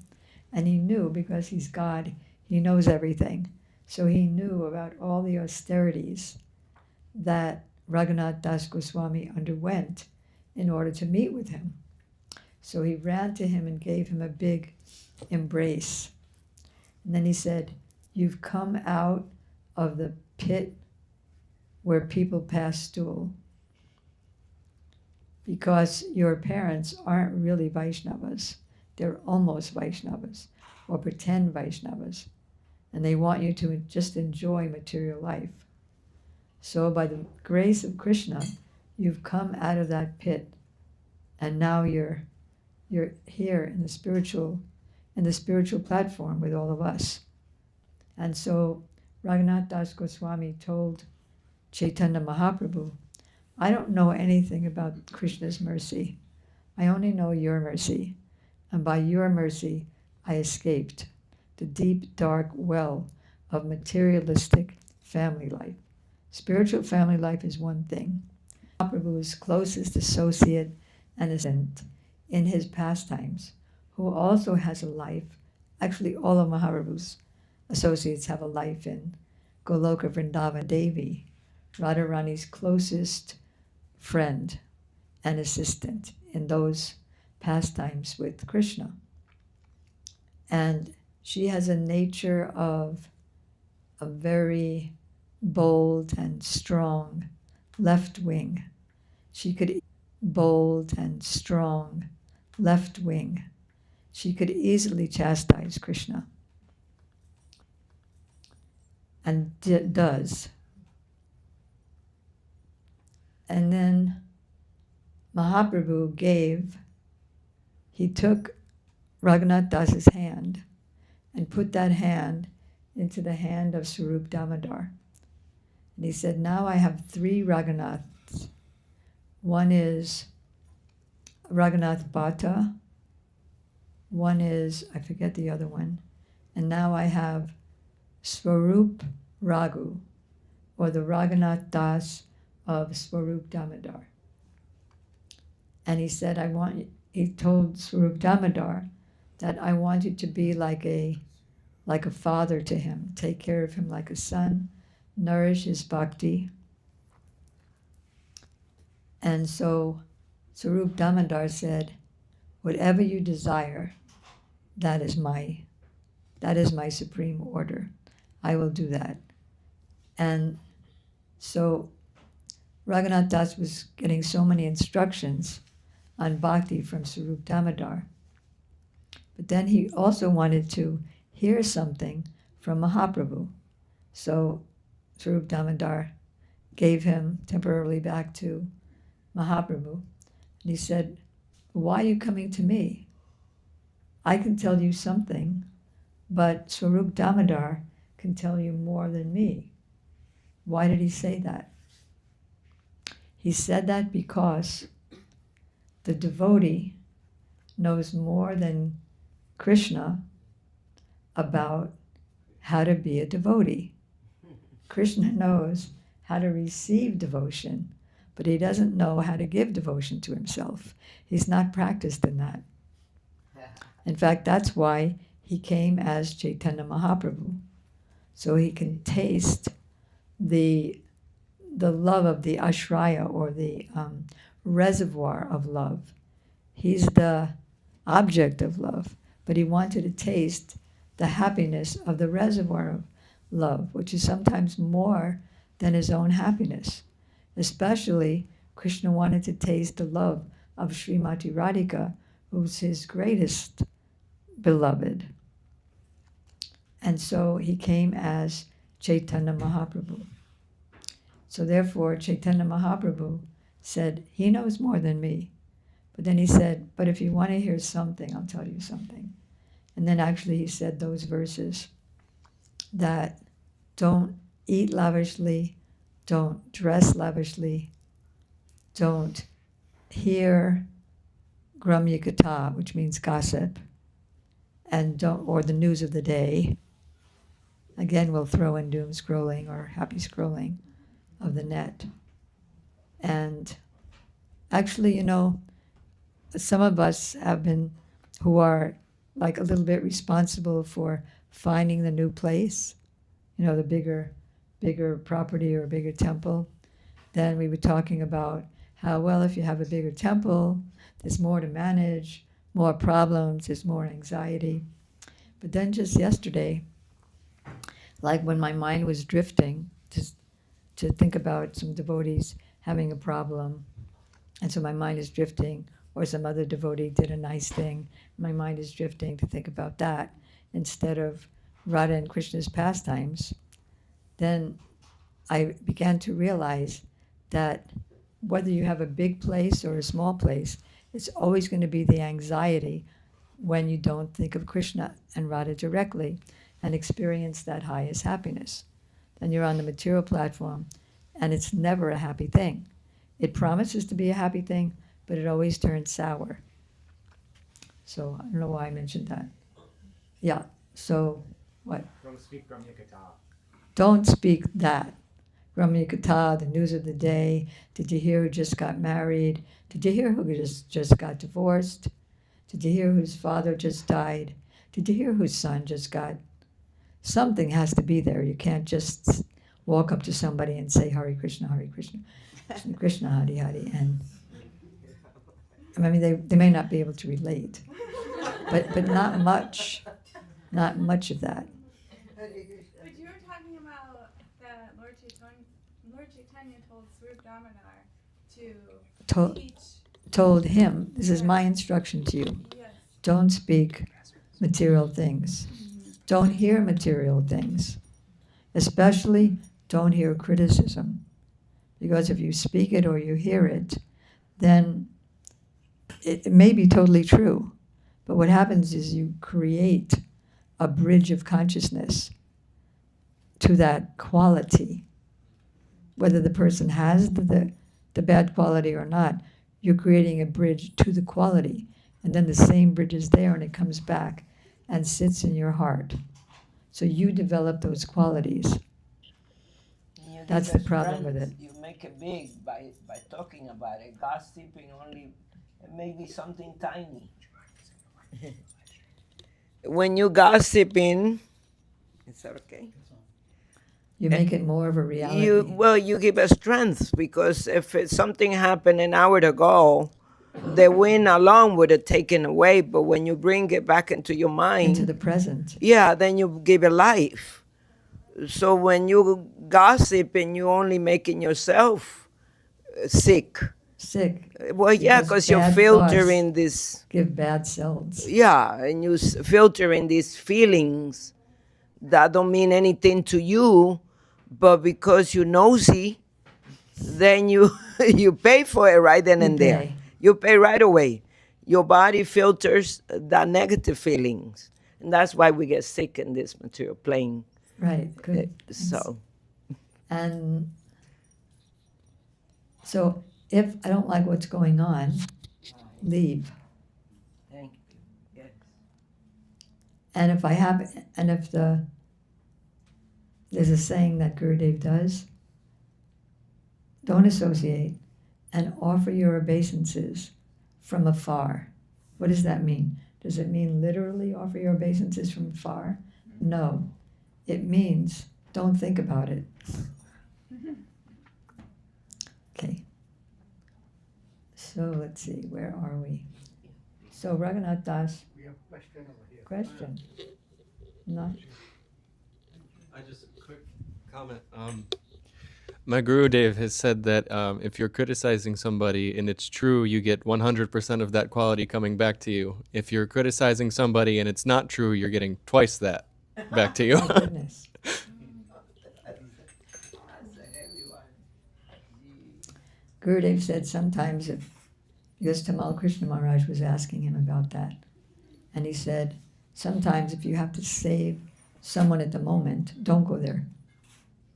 And he knew, because he's God, he knows everything. So he knew about all the austerities that Raghunath Das Goswami underwent in order to meet with him. So he ran to him and gave him a big embrace. And then he said, "You've come out of the pit where people pass stool, because your parents aren't really Vaishnavas. They're almost Vaishnavas, or pretend Vaishnavas, and they want you to just enjoy material life. So by the grace of Krishna, you've come out of that pit, and now you're here in the spiritual platform with all of us." And so Raghunath Das Goswami told Chaitanya Mahaprabhu, "I don't know anything about Krishna's mercy. I only know your mercy. And by your mercy, I escaped the deep, dark well of materialistic family life. Spiritual family life is one thing. Mahaprabhu's closest associate and assistant in his pastimes, who also has a life, actually all of Mahaprabhu's associates have a life in Goloka Vrindavan Devi, Radharani's closest friend and assistant in those pastimes with Krishna. And she has a nature of a very bold and strong left wing. She could bold and strong left wing. She could easily chastise Krishna. and does. And then Mahaprabhu he took Raghunath Das's hand and put that hand into the hand of Swarup Damodar. And he said, now I have 3 Raghunaths. One is Raghunath Bhatta, one is, I forget the other one, and now I have Swarup Raghu, or the Raghunath Das of Swarup Damodar. And he said, he told Swarup Damodar that I wanted to be like a father to him, take care of him like a son, nourish his bhakti. And so Swarup Damodar said, whatever you desire, that is my supreme order. I will do that. And so Raghunath Das was getting so many instructions on bhakti from Swarup Damodar. But then he also wanted to hear something from Mahaprabhu. So Swarup Damodar gave him temporarily back to Mahaprabhu. And he said, why are you coming to me? I can tell you something, but Swarup Damodar can tell you more than me. Why did he say that? He said that because the devotee knows more than Krishna about how to be a devotee. Krishna knows how to receive devotion, but he doesn't know how to give devotion to himself. He's not practiced in that. In fact, that's why he came as Chaitanya Mahaprabhu, so he can taste the love of the ashraya, or the reservoir of love. He's the object of love, but he wanted to taste the happiness of the reservoir of love, which is sometimes more than his own happiness. Especially, Krishna wanted to taste the love of Srimati Radhika, who's his greatest beloved. And so he came as Chaitanya Mahaprabhu. So therefore, Chaitanya Mahaprabhu said, he knows more than me. But then he said, but if you want to hear something, I'll tell you something. And then actually he said those verses that don't eat lavishly, don't dress lavishly, don't hear Gramya Katha, which means gossip, or the news of the day. Again, we'll throw in doom scrolling or happy scrolling of the net. And actually, some of us who are like a little bit responsible for finding the new place, the bigger property or bigger temple. Then we were talking about how, well, if you have a bigger temple, there's more to manage, more problems, there's more anxiety. But then just yesterday, like when my mind was drifting to think about some devotees having a problem, and so my mind is drifting, or some other devotee did a nice thing, my mind is drifting to think about that instead of Radha and Krishna's pastimes, then I began to realize that whether you have a big place or a small place, it's always going to be the anxiety when you don't think of Krishna and Radha directly and experience that highest happiness. Then you're on the material platform, and it's never a happy thing. It promises to be a happy thing, but it always turns sour. So I don't know why I mentioned that. Yeah, so what? Don't speak Gramya Katha. Don't speak that. Gramya Katha, the news of the day. Did you hear who just got married? Did you hear who just got divorced? Did you hear whose father just died? Did you hear whose son just got? Something has to be there. You can't just walk up to somebody and say Hare Krishna, Krishna Krishna, Hare Hare. And I mean, they may not be able to relate, but not much of that. But you were talking about that Lord Chaitanya told Swarup Damodar to teach. Told him, this is my instruction to you. Yes. Don't speak material things. Don't hear material things. Especially don't hear criticism. Because if you speak it or you hear it, then it may be totally true. But what happens is you create a bridge of consciousness to that quality. Whether the person has the bad quality or not, you're creating a bridge to the quality. And then the same bridge is there and it comes back and sits in your heart. So you develop those qualities. You That's give the us problem with friends, it. You make it big by talking about it. Gossiping only, maybe something tiny. When you gossiping, is that okay? You make it more of a reality. You give us strength, because if something happened an hour ago, the wind alone would have taken away. But when you bring it back into your mind, into the present. yeah, then you give it life. So when you gossip and you only making yourself sick. Sick. Well, yeah, because you're bad filtering thoughts this. give bad cells. Yeah, and you filtering these feelings that don't mean anything to you, but because you're nosy, then you you pay for it right then and there. pay. You pay right away. Your body filters the negative feelings, and that's why we get sick in this material plane. Right. Good. So, And so if I don't like what's going on, leave. thank you. Yes. And if there's a saying that Gurudev does, don't associate and offer your obeisances from afar. What does that mean? Does it mean literally offer your obeisances from afar? No. It means don't think about it. Okay. So let's see, where are we? So Raghunath Das, We have a question over here. question? No? I just quick comment. My Guru Dev has said that if you're criticizing somebody and it's true, you get 100% of that quality coming back to you. If you're criticizing somebody and it's not true, you're getting twice that back to you. My goodness. Gurudev said sometimes because Tamal Krishna Maharaj was asking him about that. And he said, sometimes if you have to save someone at the moment, don't go there.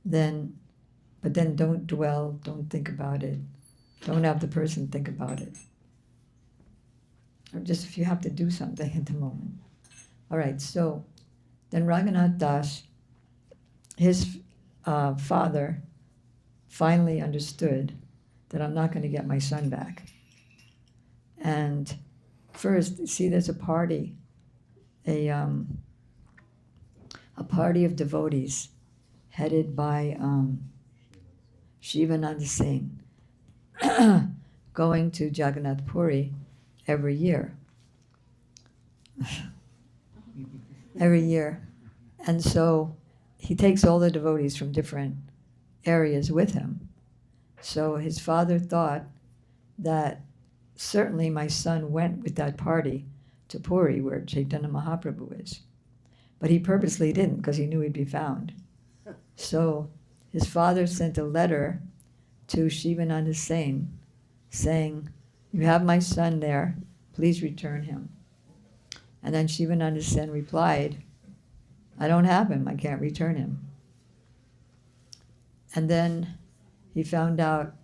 But then don't dwell, don't think about it. Don't have the person think about it. Or just if you have to do something at the moment. All right, so then Raghunath Das, his father finally understood that I'm not going to get my son back. And first, see, there's a party, a party of devotees headed by Shivananda Singh going to Jagannath Puri every year. Every year. And so he takes all the devotees from different areas with him. So his father thought that certainly my son went with that party to Puri, where Chaitanya Mahaprabhu is. But he purposely didn't, because he knew he'd be found. So his father sent a letter to Shivananda Singh saying, "You have my son there, please return him." And then Shivananda Singh replied, "I don't have him, I can't return him." And then he found out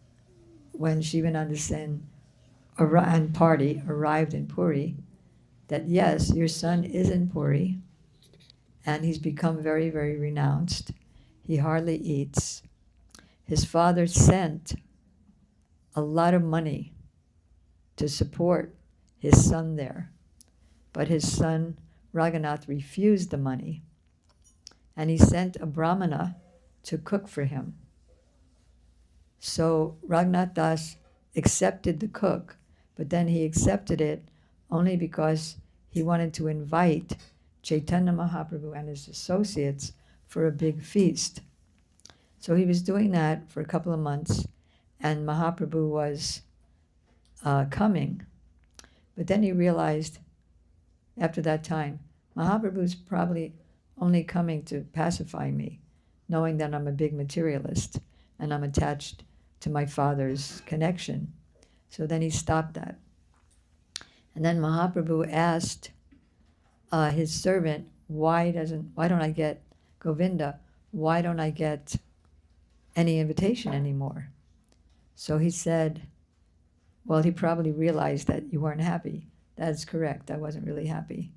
when Shivananda Singh and party arrived in Puri that yes, your son is in Puri and he's become very, very renounced. He hardly eats. His father sent a lot of money to support his son there, but his son Raghunath refused the money, and he sent a brahmana to cook for him. So Raghunath Das accepted the cook, but then he accepted it only because he wanted to invite Chaitanya Mahaprabhu and his associates for a big feast. So he was doing that for a couple of months, and Mahaprabhu was coming. But then he realized after that time, Mahaprabhu's probably only coming to pacify me, knowing that I'm a big materialist and I'm attached to my father's connection. So then he stopped that. And then Mahaprabhu asked his servant, why don't I get Govinda? Why don't I get any invitation anymore? So he said, well, he probably realized that you weren't happy. That's correct. I wasn't really happy.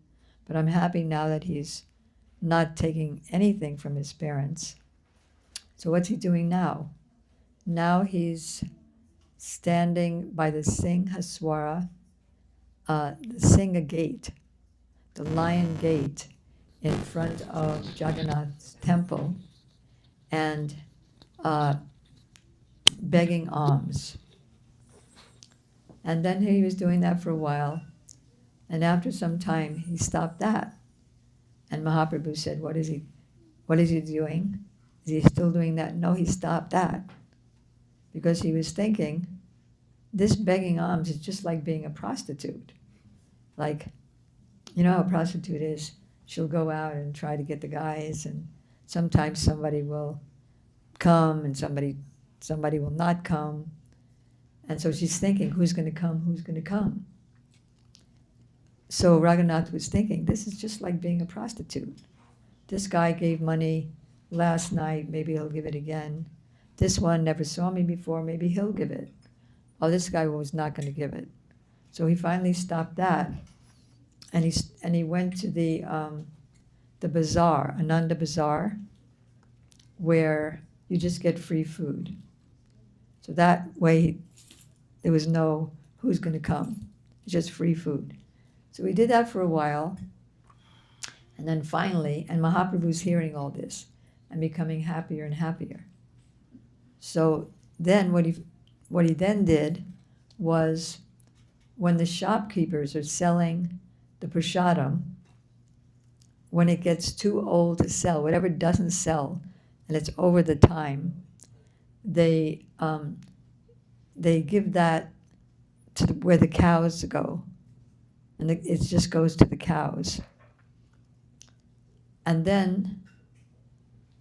But I'm happy now that he's not taking anything from his parents. So what's he doing now? Now he's standing by the Singhaswara, the Singha gate, the lion gate in front of Jagannath's temple, and begging alms. And then he was doing that for a while, and after some time he stopped that. And Mahaprabhu said, what is he doing? Is he still doing that? No, he stopped that. Because he was thinking, this begging alms is just like being a prostitute. Like, you know how a prostitute is. She'll go out and try to get the guys, and sometimes somebody will come and somebody will not come. And so she's thinking, who's going to come? Who's going to come? So Raghunath was thinking, this is just like being a prostitute. This guy gave money last night, maybe he'll give it again. This one never saw me before, maybe he'll give it. Oh, this guy was not going to give it. So he finally stopped that, and he went to the bazaar, Ananda Bazaar, where you just get free food. So that way, there was no who's going to come, just free food. So we did that for a while, and then finally, and Mahaprabhu's hearing all this and becoming happier and happier. So then what he then did was, when the shopkeepers are selling the prasadam, when it gets too old to sell, whatever doesn't sell, and it's over the time, they give that to where the cows go, and it just goes to the cows. And then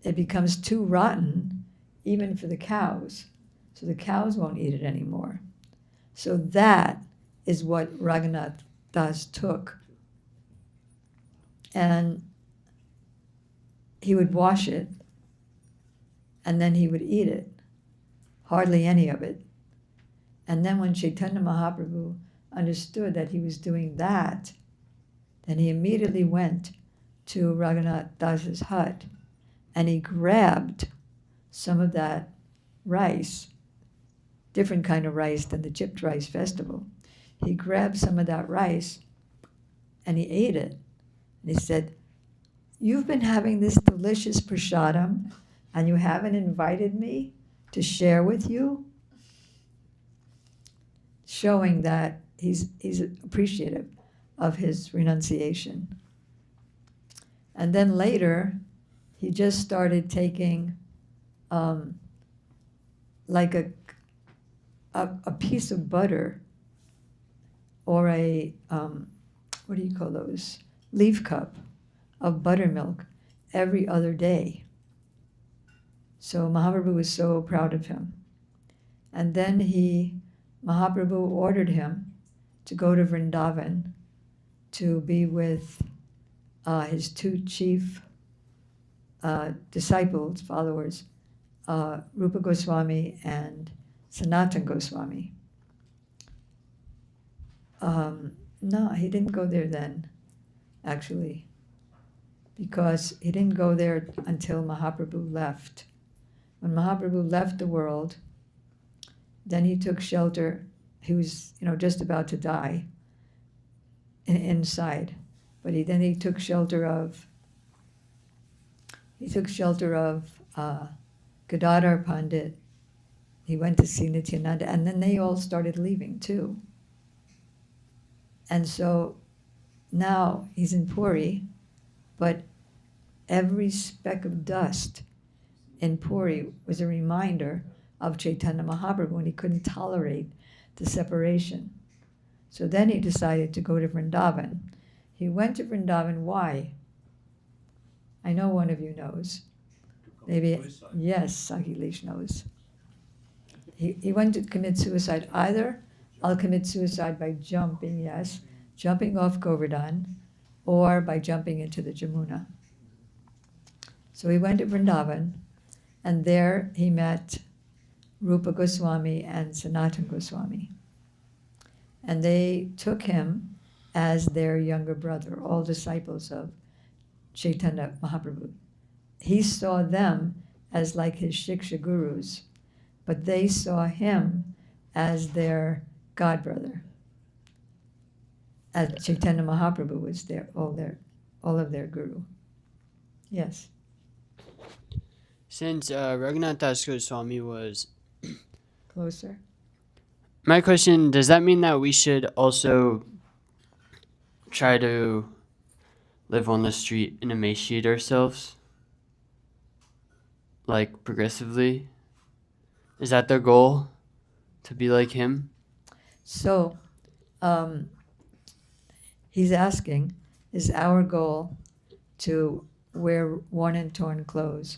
it becomes too rotten, even for the cows, so the cows won't eat it anymore. So that is what Raghunath Das took. And he would wash it, and then he would eat it, hardly any of it. And then when Chaitanya Mahaprabhu understood that he was doing that, then he immediately went to Raghunath Das's hut, and he grabbed some of that rice, different kind of rice than the chipped rice festival. He grabbed some of that rice and he ate it. And he said, you've been having this delicious prasadam and you haven't invited me to share with you? Showing that he's appreciative of his renunciation. And then later, he just started taking like a piece of butter or a, what do you call those? Leaf cup of buttermilk every other day. So Mahaprabhu was so proud of him. And then Mahaprabhu ordered him to go to Vrindavan to be with his two chief disciples, followers, Rupa Goswami and Sanatana Goswami. No, he didn't go there then, actually, because he didn't go there until Mahaprabhu left. When Mahaprabhu left the world, then he took shelter. He was, just about to die inside, but then he took shelter of Gadadhar Pandit. He went to see Nityananda, and then they all started leaving too. And so now he's in Puri, but every speck of dust in Puri was a reminder of Chaitanya Mahaprabhu, and he couldn't tolerate the separation. So then he decided to go to Vrindavan. He went to Vrindavan, why? I know one of you knows. Maybe, yes, Akhilesh knows. He went to commit suicide. Either I'll commit suicide by jumping, yes, jumping off Govardhan, or by jumping into the Jamuna. So he went to Vrindavan, and there he met Rupa Goswami and Sanatana Goswami. And they took him as their younger brother, all disciples of Chaitanya Mahaprabhu. He saw them as like his Shiksha gurus, but they saw him as their godbrother. As Chaitanya Mahaprabhu was all of their guru. Yes. Since Raghunath Das Goswami was Closer. my question, does that mean that we should also try to live on the street and emaciate ourselves? Like progressively? Is that their goal? To be like him? So, he's asking, is our goal to wear worn and torn clothes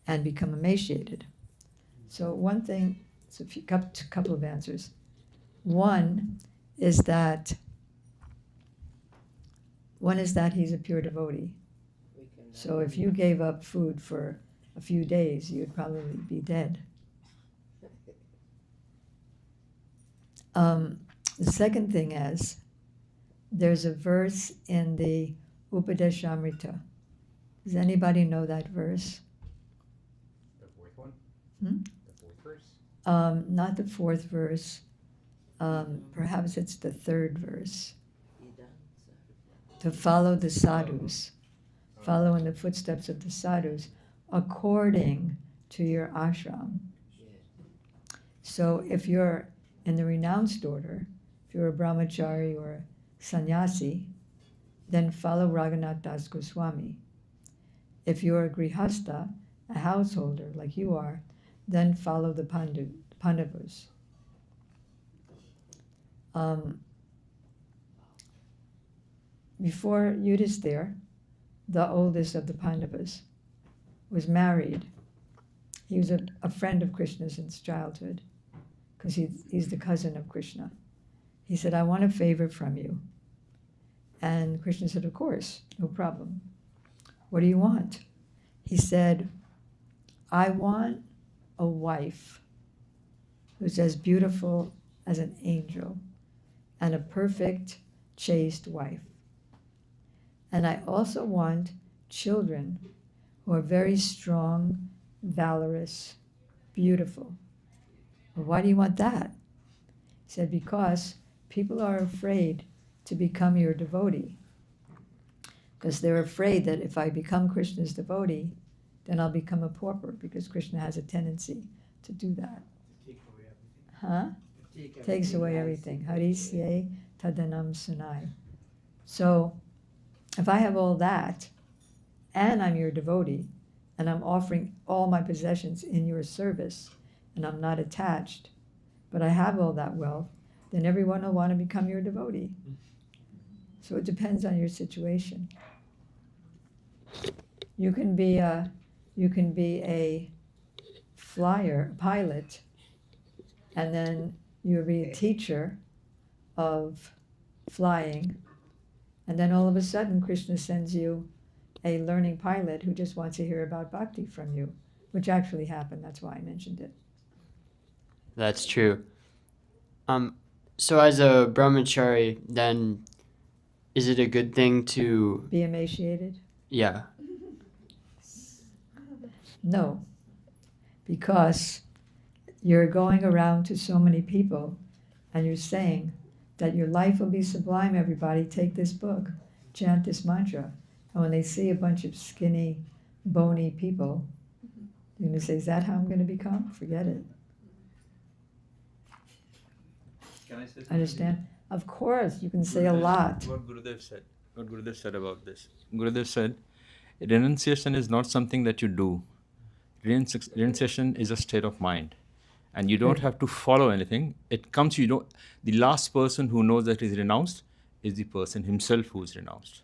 and become emaciated? So one thing, so a couple of answers. One is that he's a pure devotee. So if you gave up food for a few days, you'd probably be dead. The second thing is, there's a verse in the Upadeshamrita. Does anybody know that verse? The fourth one? Hmm? The fourth verse? Not the fourth verse. Perhaps it's the third verse. To follow the sadhus, follow in the footsteps of the sadhus, according to your ashram. So if you're in the renounced order, if you're a brahmachari or a sannyasi, then follow Raghunath Das Goswami. If you're a grihastha, a householder like you are, then follow the Pandavas. Before Yudhisthira, the oldest of the Pandavas, was married. He was a friend of Krishna since childhood, because he's the cousin of Krishna. He said, I want a favor from you. And Krishna said, of course, no problem. What do you want? He said, I want a wife who's as beautiful as an angel and a perfect, chaste wife. And I also want children who are very strong, valorous, beautiful. Well, why do you want that? He said, because people are afraid to become your devotee. Because they're afraid that if I become Krishna's devotee, then I'll become a pauper, because Krishna has a tendency to do that. Huh? Takes away everything. Harisye tadanam sunai. So, if I have all that, and I'm your devotee, and I'm offering all my possessions in your service, and I'm not attached, but I have all that wealth, then everyone will want to become your devotee. So it depends on your situation. You can be a flyer, a pilot, and then you'll be a teacher of flying, and then all of a sudden Krishna sends you a learning pilot who just wants to hear about bhakti from you, which actually happened. That's why I mentioned it. That's true. So as a brahmachari, then is it a good thing to Be emaciated? Yeah. No, because you're going around to so many people and you're saying that your life will be sublime, everybody. Take this book, chant this mantra. And when they see a bunch of skinny, bony people, they're going to say, is that how I'm going to become? Forget it. Can I say something? Understand? Of course, you can say a lot. What Gurudev said about this. Gurudev said, renunciation is not something that you do. Renunciation is a state of mind. And you don't have to follow anything. It comes, the last person who knows that he's renounced is the person himself who's renounced.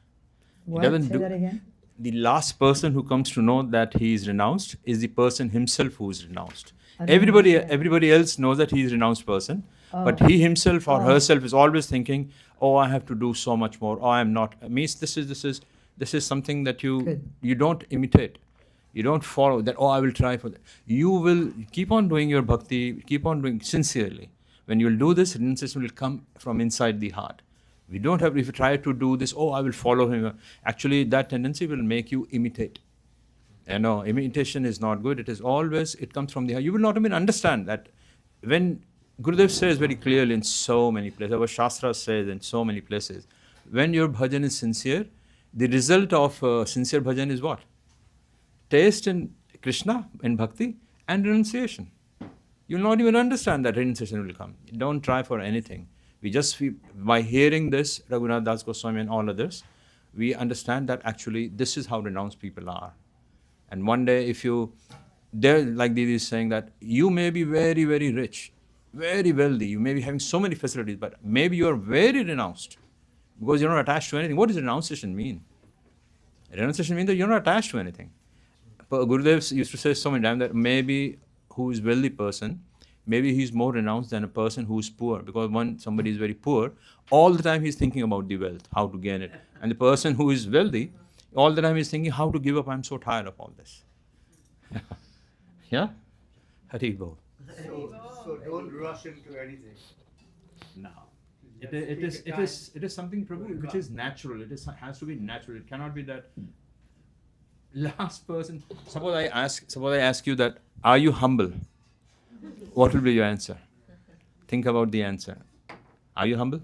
What? Say that again? the last person who comes to know that he is renounced is the person himself who is renounced. I don't Everybody, understand. everybody else knows that he is a renounced person, but Oh. he himself or Oh. herself is always thinking, "Oh, I have to do so much more. Oh, I'm not." Means this is something that Good. you don't imitate. You don't follow that. Oh, I will try for that. You will keep on doing your bhakti. Keep on doing sincerely. When you will do this, renunciation will come from inside the heart. We don't have. If you try to do this, oh, I will follow him. Actually, that tendency will make you imitate. No, imitation is not good. It is always, it comes from the heart. You will not even understand that when Gurudev says very clearly in so many places, our Shastra says in so many places, when your bhajan is sincere, the result of sincere bhajan is what? Taste in Krishna, in bhakti, and renunciation. You'll not even understand that renunciation will come. Don't try for anything. By hearing this, Raghunath Das Goswami and all others, we understand that actually this is how renounced people are. And one day, like Didi is saying, that you may be very, very rich, very wealthy, you may be having so many facilities, but maybe you are very renounced because you're not attached to anything. What does renunciation mean? Renunciation means that you're not attached to anything. But Gurudev used to say so many times that maybe who is wealthy person, maybe he's more renounced than a person who is poor. Because when somebody is very poor, all the time he's thinking about the wealth, how to gain it. And the person who is wealthy, all the time he's thinking how to give up. I'm so tired of all this. Yeah? Hari Bol. So don't rush into anything. No. It is something, Prabhu, which is natural. Has to be natural. It cannot be that last person. Suppose I ask you that, are you humble? What will be your answer? Think about the answer. Are you humble?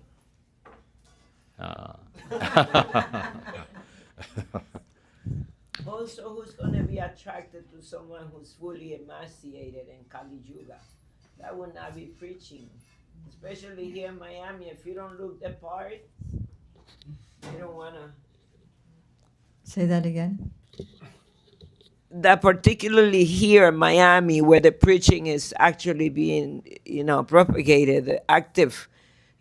Also, who's going to be attracted to someone who's fully emaciated in Kali Yuga? That would not be preaching. Especially here in Miami, if you don't look the part, you don't want to. Say that again. That particularly here in Miami, where the preaching is actually being, propagated, active,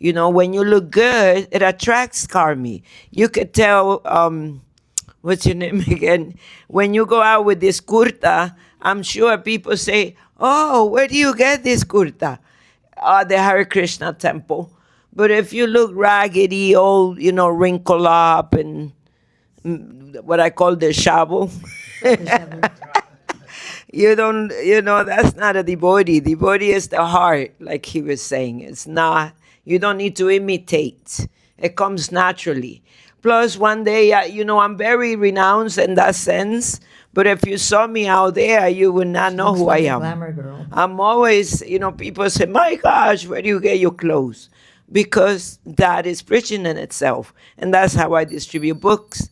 when you look good, it attracts karmi. You could tell, what's your name again? When you go out with this kurta, I'm sure people say, "Oh, where do you get this kurta?" The Hare Krishna temple. But if you look raggedy, old, wrinkle up and what I call the shabu, you don't, that's not a devotee. Devotee is the heart, like he was saying. It's not, you don't need to imitate. It comes naturally. Plus, one day, I'm very renounced in that sense. But if you saw me out there, you would not know Looks who like I a am. glamour girl. I'm always, people say, "My gosh, where do you get your clothes?" Because that is preaching in itself. And that's how I distribute books.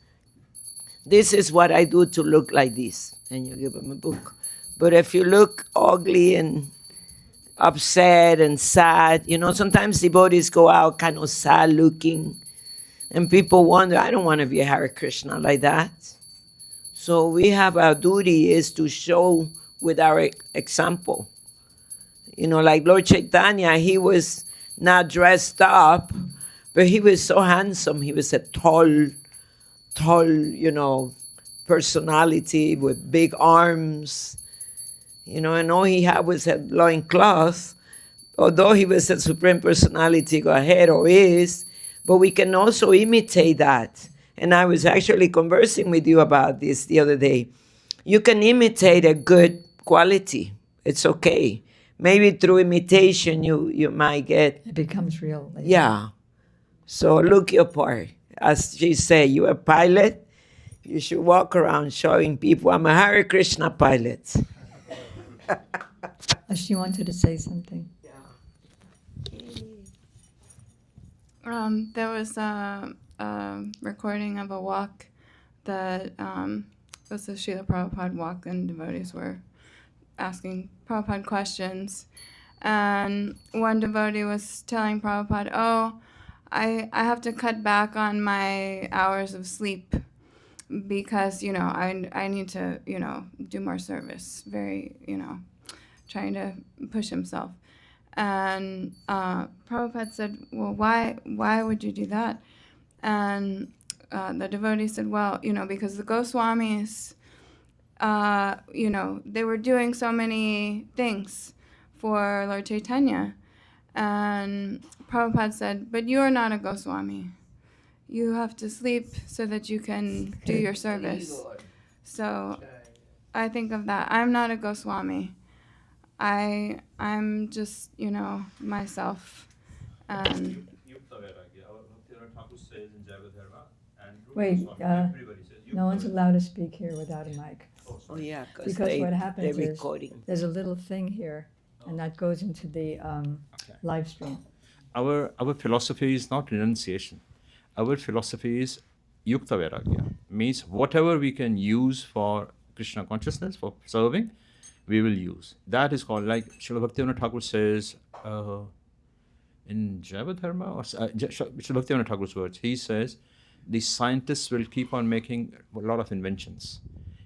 This is what I do to look like this. And you give them a book. But if you look ugly and upset and sad, sometimes devotees go out kind of sad looking. And people wonder, I don't want to be a Hare Krishna like that. So we have our duty is to show with our example. Like Lord Chaitanya, he was not dressed up, but he was so handsome. He was a tall, personality with big arms. And all he had was a loincloth. Although he was a supreme personality, go ahead, or is, but we can also imitate that. And I was actually conversing with you about this the other day. You can imitate a good quality. It's okay. Maybe through imitation you might get. It becomes real. Later. Yeah. So look your part. As she said, you're a pilot. You should walk around showing people, I'm a Hare Krishna pilot. She wanted to say something. There was a recording of a walk that was the Srila Prabhupada walk, and devotees were asking Prabhupada questions. And one devotee was telling Prabhupada, "Oh, I have to cut back on my hours of sleep because, I need to, do more service." Very, trying to push himself. And Prabhupada said, "Well, why would you do that?" And the devotee said, well, because the Goswamis, they were doing so many things for Lord Chaitanya. And Prabhupada said, but you're not a Goswami. You have to sleep so that you can do your service. So I think of that. I'm not a Goswami. I'm just, myself. And Wait, no one's allowed to speak here without a mic. Oh yeah, Because they, what happens they're is recording. there's a little thing here, and that goes into the live stream. Our philosophy is not renunciation. Our philosophy is yukta vairagya. Means whatever we can use for Krishna consciousness, for serving, we will use. That is called, like Srila Bhaktivinoda Thakur says in Jayavadharma, or Srila Bhaktivinoda Thakur's words, he says, the scientists will keep on making a lot of inventions.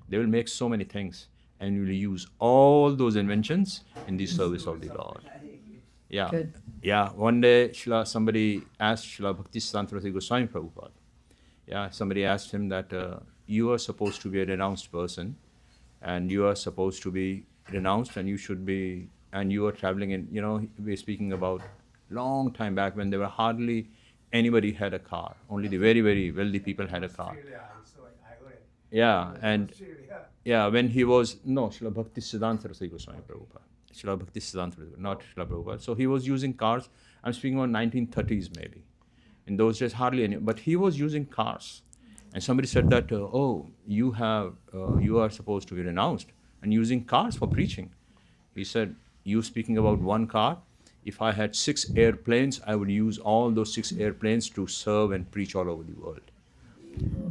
They will make so many things, and you will use all those inventions in the service of the Lord. Yeah. Good. Yeah. One day, somebody asked Srila Bhaktisiddhanta Goswami Prabhupada. Yeah. Somebody asked him that you are supposed to be a renounced person, and you are supposed to be renounced, and you should be, and you are traveling in. We're speaking about long time back when there were hardly anybody had a car. Only the very, very wealthy people had a car. Yeah, and yeah, when he was Srila Bhaktisiddhanta Goswami Prabhupada. Srila Bhaktisiddhanta, not Srila Prabhupada. So he was using cars. I'm speaking about 1930s maybe. In those days, hardly any. But he was using cars, and somebody said that, you are supposed to be renounced and using cars for preaching. He said, you speaking about one car. If I had 6 airplanes, I would use all those 6 airplanes to serve and preach all over the world.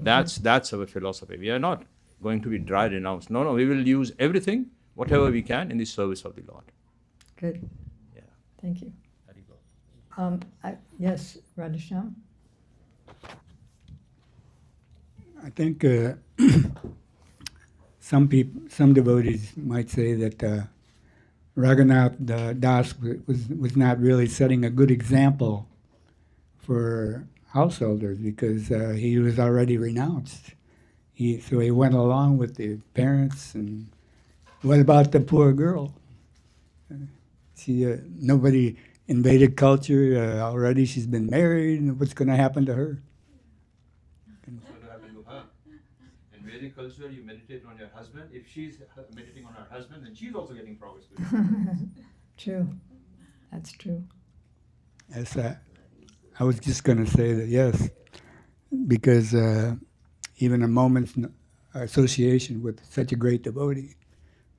That's our philosophy. We are not going to be dry renounced. No, we will use everything, whatever we can, in the service of the Lord. Good. Yeah. Thank you. Yes, Radhasham? I think some devotees might say that Raghunath Das was not really setting a good example for householders because he was already renounced. So he went along with the parents. And what about the poor girl? Nobody in Vedic culture already. She's been married. And what's going to happen to her? What's going to happen to her? In Vedic culture, you meditate on your husband. If she's meditating on her husband, then she's also getting progress. True. That's true. Yes, I was just going to say that, yes, because even a moment's association with such a great devotee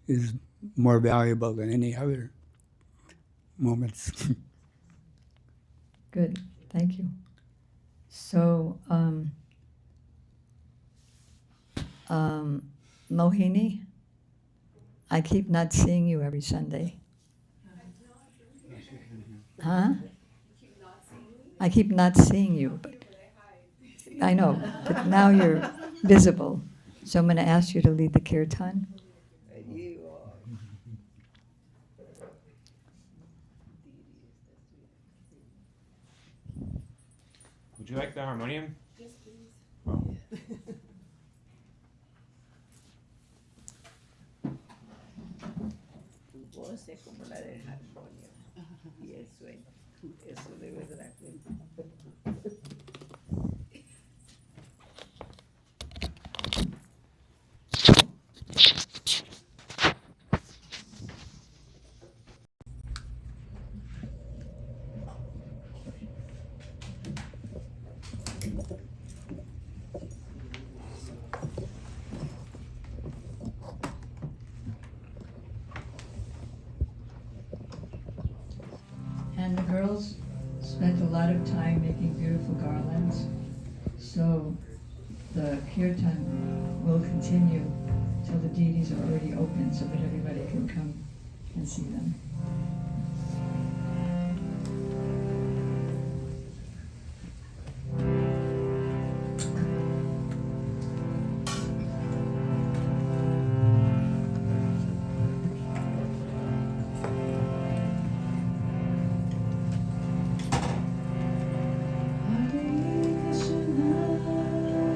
is more valuable than any other moments. Good. Thank you. So, Mohini, I keep not seeing you every Sunday. Huh? I keep not seeing you, but I know, but now you're visible. So I'm going to ask you to lead the kirtan. Would you like the harmonium? Yes, please. Tu voz es como la del armonio. Y eso de verdad que... And the girls spent a lot of time making beautiful garlands. So the kirtan will continue till the deities are already open so that everybody can come and see them. Hare Krishna,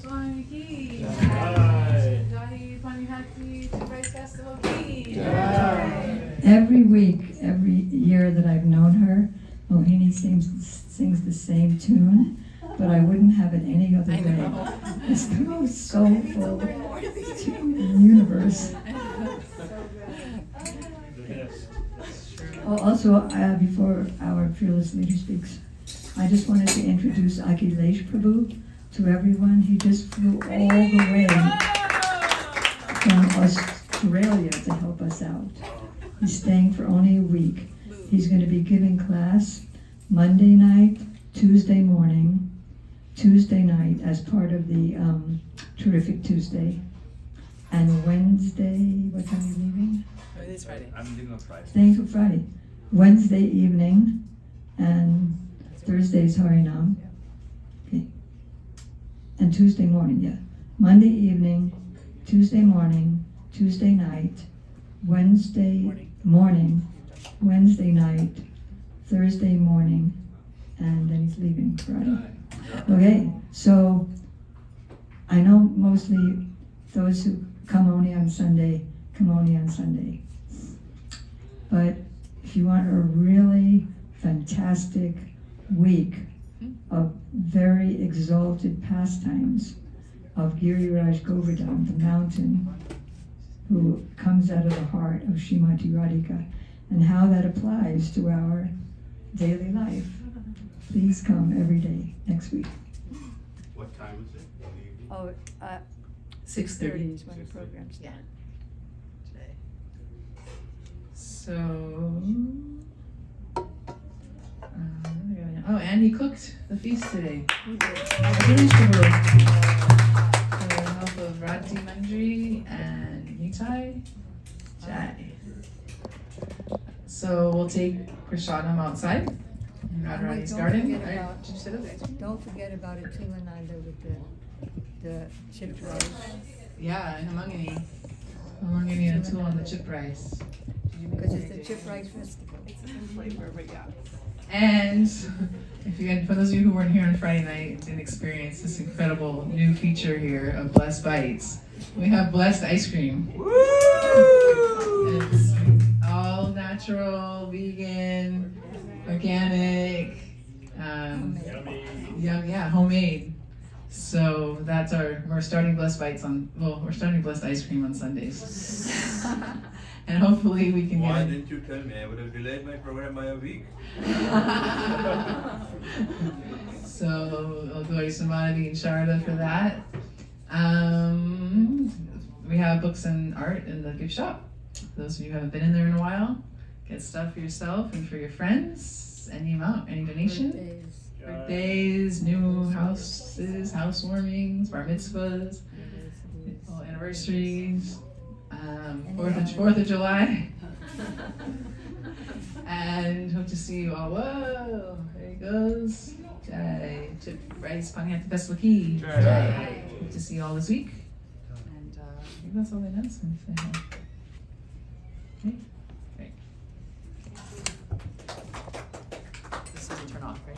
Swami Jai Panihati to Rice Festival Ki. Every week, every year that I've known her, Mohini sings the same tune, but I wouldn't have it any other way. It's the most soulful tune in the universe. Oh, also, before our fearless leader speaks, I just wanted to introduce Akhilesh Prabhu to everyone. He just flew all the way from Australia to help us out. He's staying for only a week. He's going to be giving class Monday night, Tuesday morning, Tuesday night as part of the Terrific Tuesday, and Wednesday, what time are you leaving? This Friday. I'm leaving on Friday. Staying for Friday. Wednesday evening, and Thursday's Harinam. Okay. And Tuesday morning, yeah. Monday evening, Tuesday morning, Tuesday night, Wednesday morning, Wednesday night, Thursday morning, and then he's leaving Friday. Okay, so I know mostly those who come only on Sunday, come only on Sunday. But if you want a really fantastic week of very exalted pastimes of Giriraj Govardhan, the mountain, who comes out of the heart of Srimati Radhika, and how that applies to our daily life, please come every day next week. What time is it? Oh, 6:30 is when the program starts. Yeah. So, oh, and he cooked the feast today. Akhilesh Prabhu. With the help of Radhi Mandri and Nitai Jai. So we'll take Prashadam outside in Radharani's garden. Don't forget about Atulananda with the chipped rice. Yeah, in Hamangani. Hamangani and Atul on the chip rice. Because it's the chip rice festival. Flavor, but yeah. And if you for those of you who weren't here on Friday night and experienced this incredible new feature here of Blessed Bites, we have Blessed Ice Cream. It's all natural, vegan, organic, homemade. So that's we're starting Blessed Bites we're starting Blessed Ice Cream on Sundays. And hopefully we can Why get didn't you tell me? I would have delayed my program by a week. So I'll go to Samadhi and Sharda for that. We have books and art in the gift shop. For those of you who haven't been in there in a while, get stuff for yourself and for your friends. Any amount, any donation. Birthdays, new houses, housewarmings, bar mitzvahs, anniversaries, 4th of July. And hope to see you all. Whoa, there he goes. Jai. Chip Rice Panihati Festival Ki. Jai. Hope to see you all this week. And I think that's all the announcements I have. Okay. Great. This doesn't turn off, right?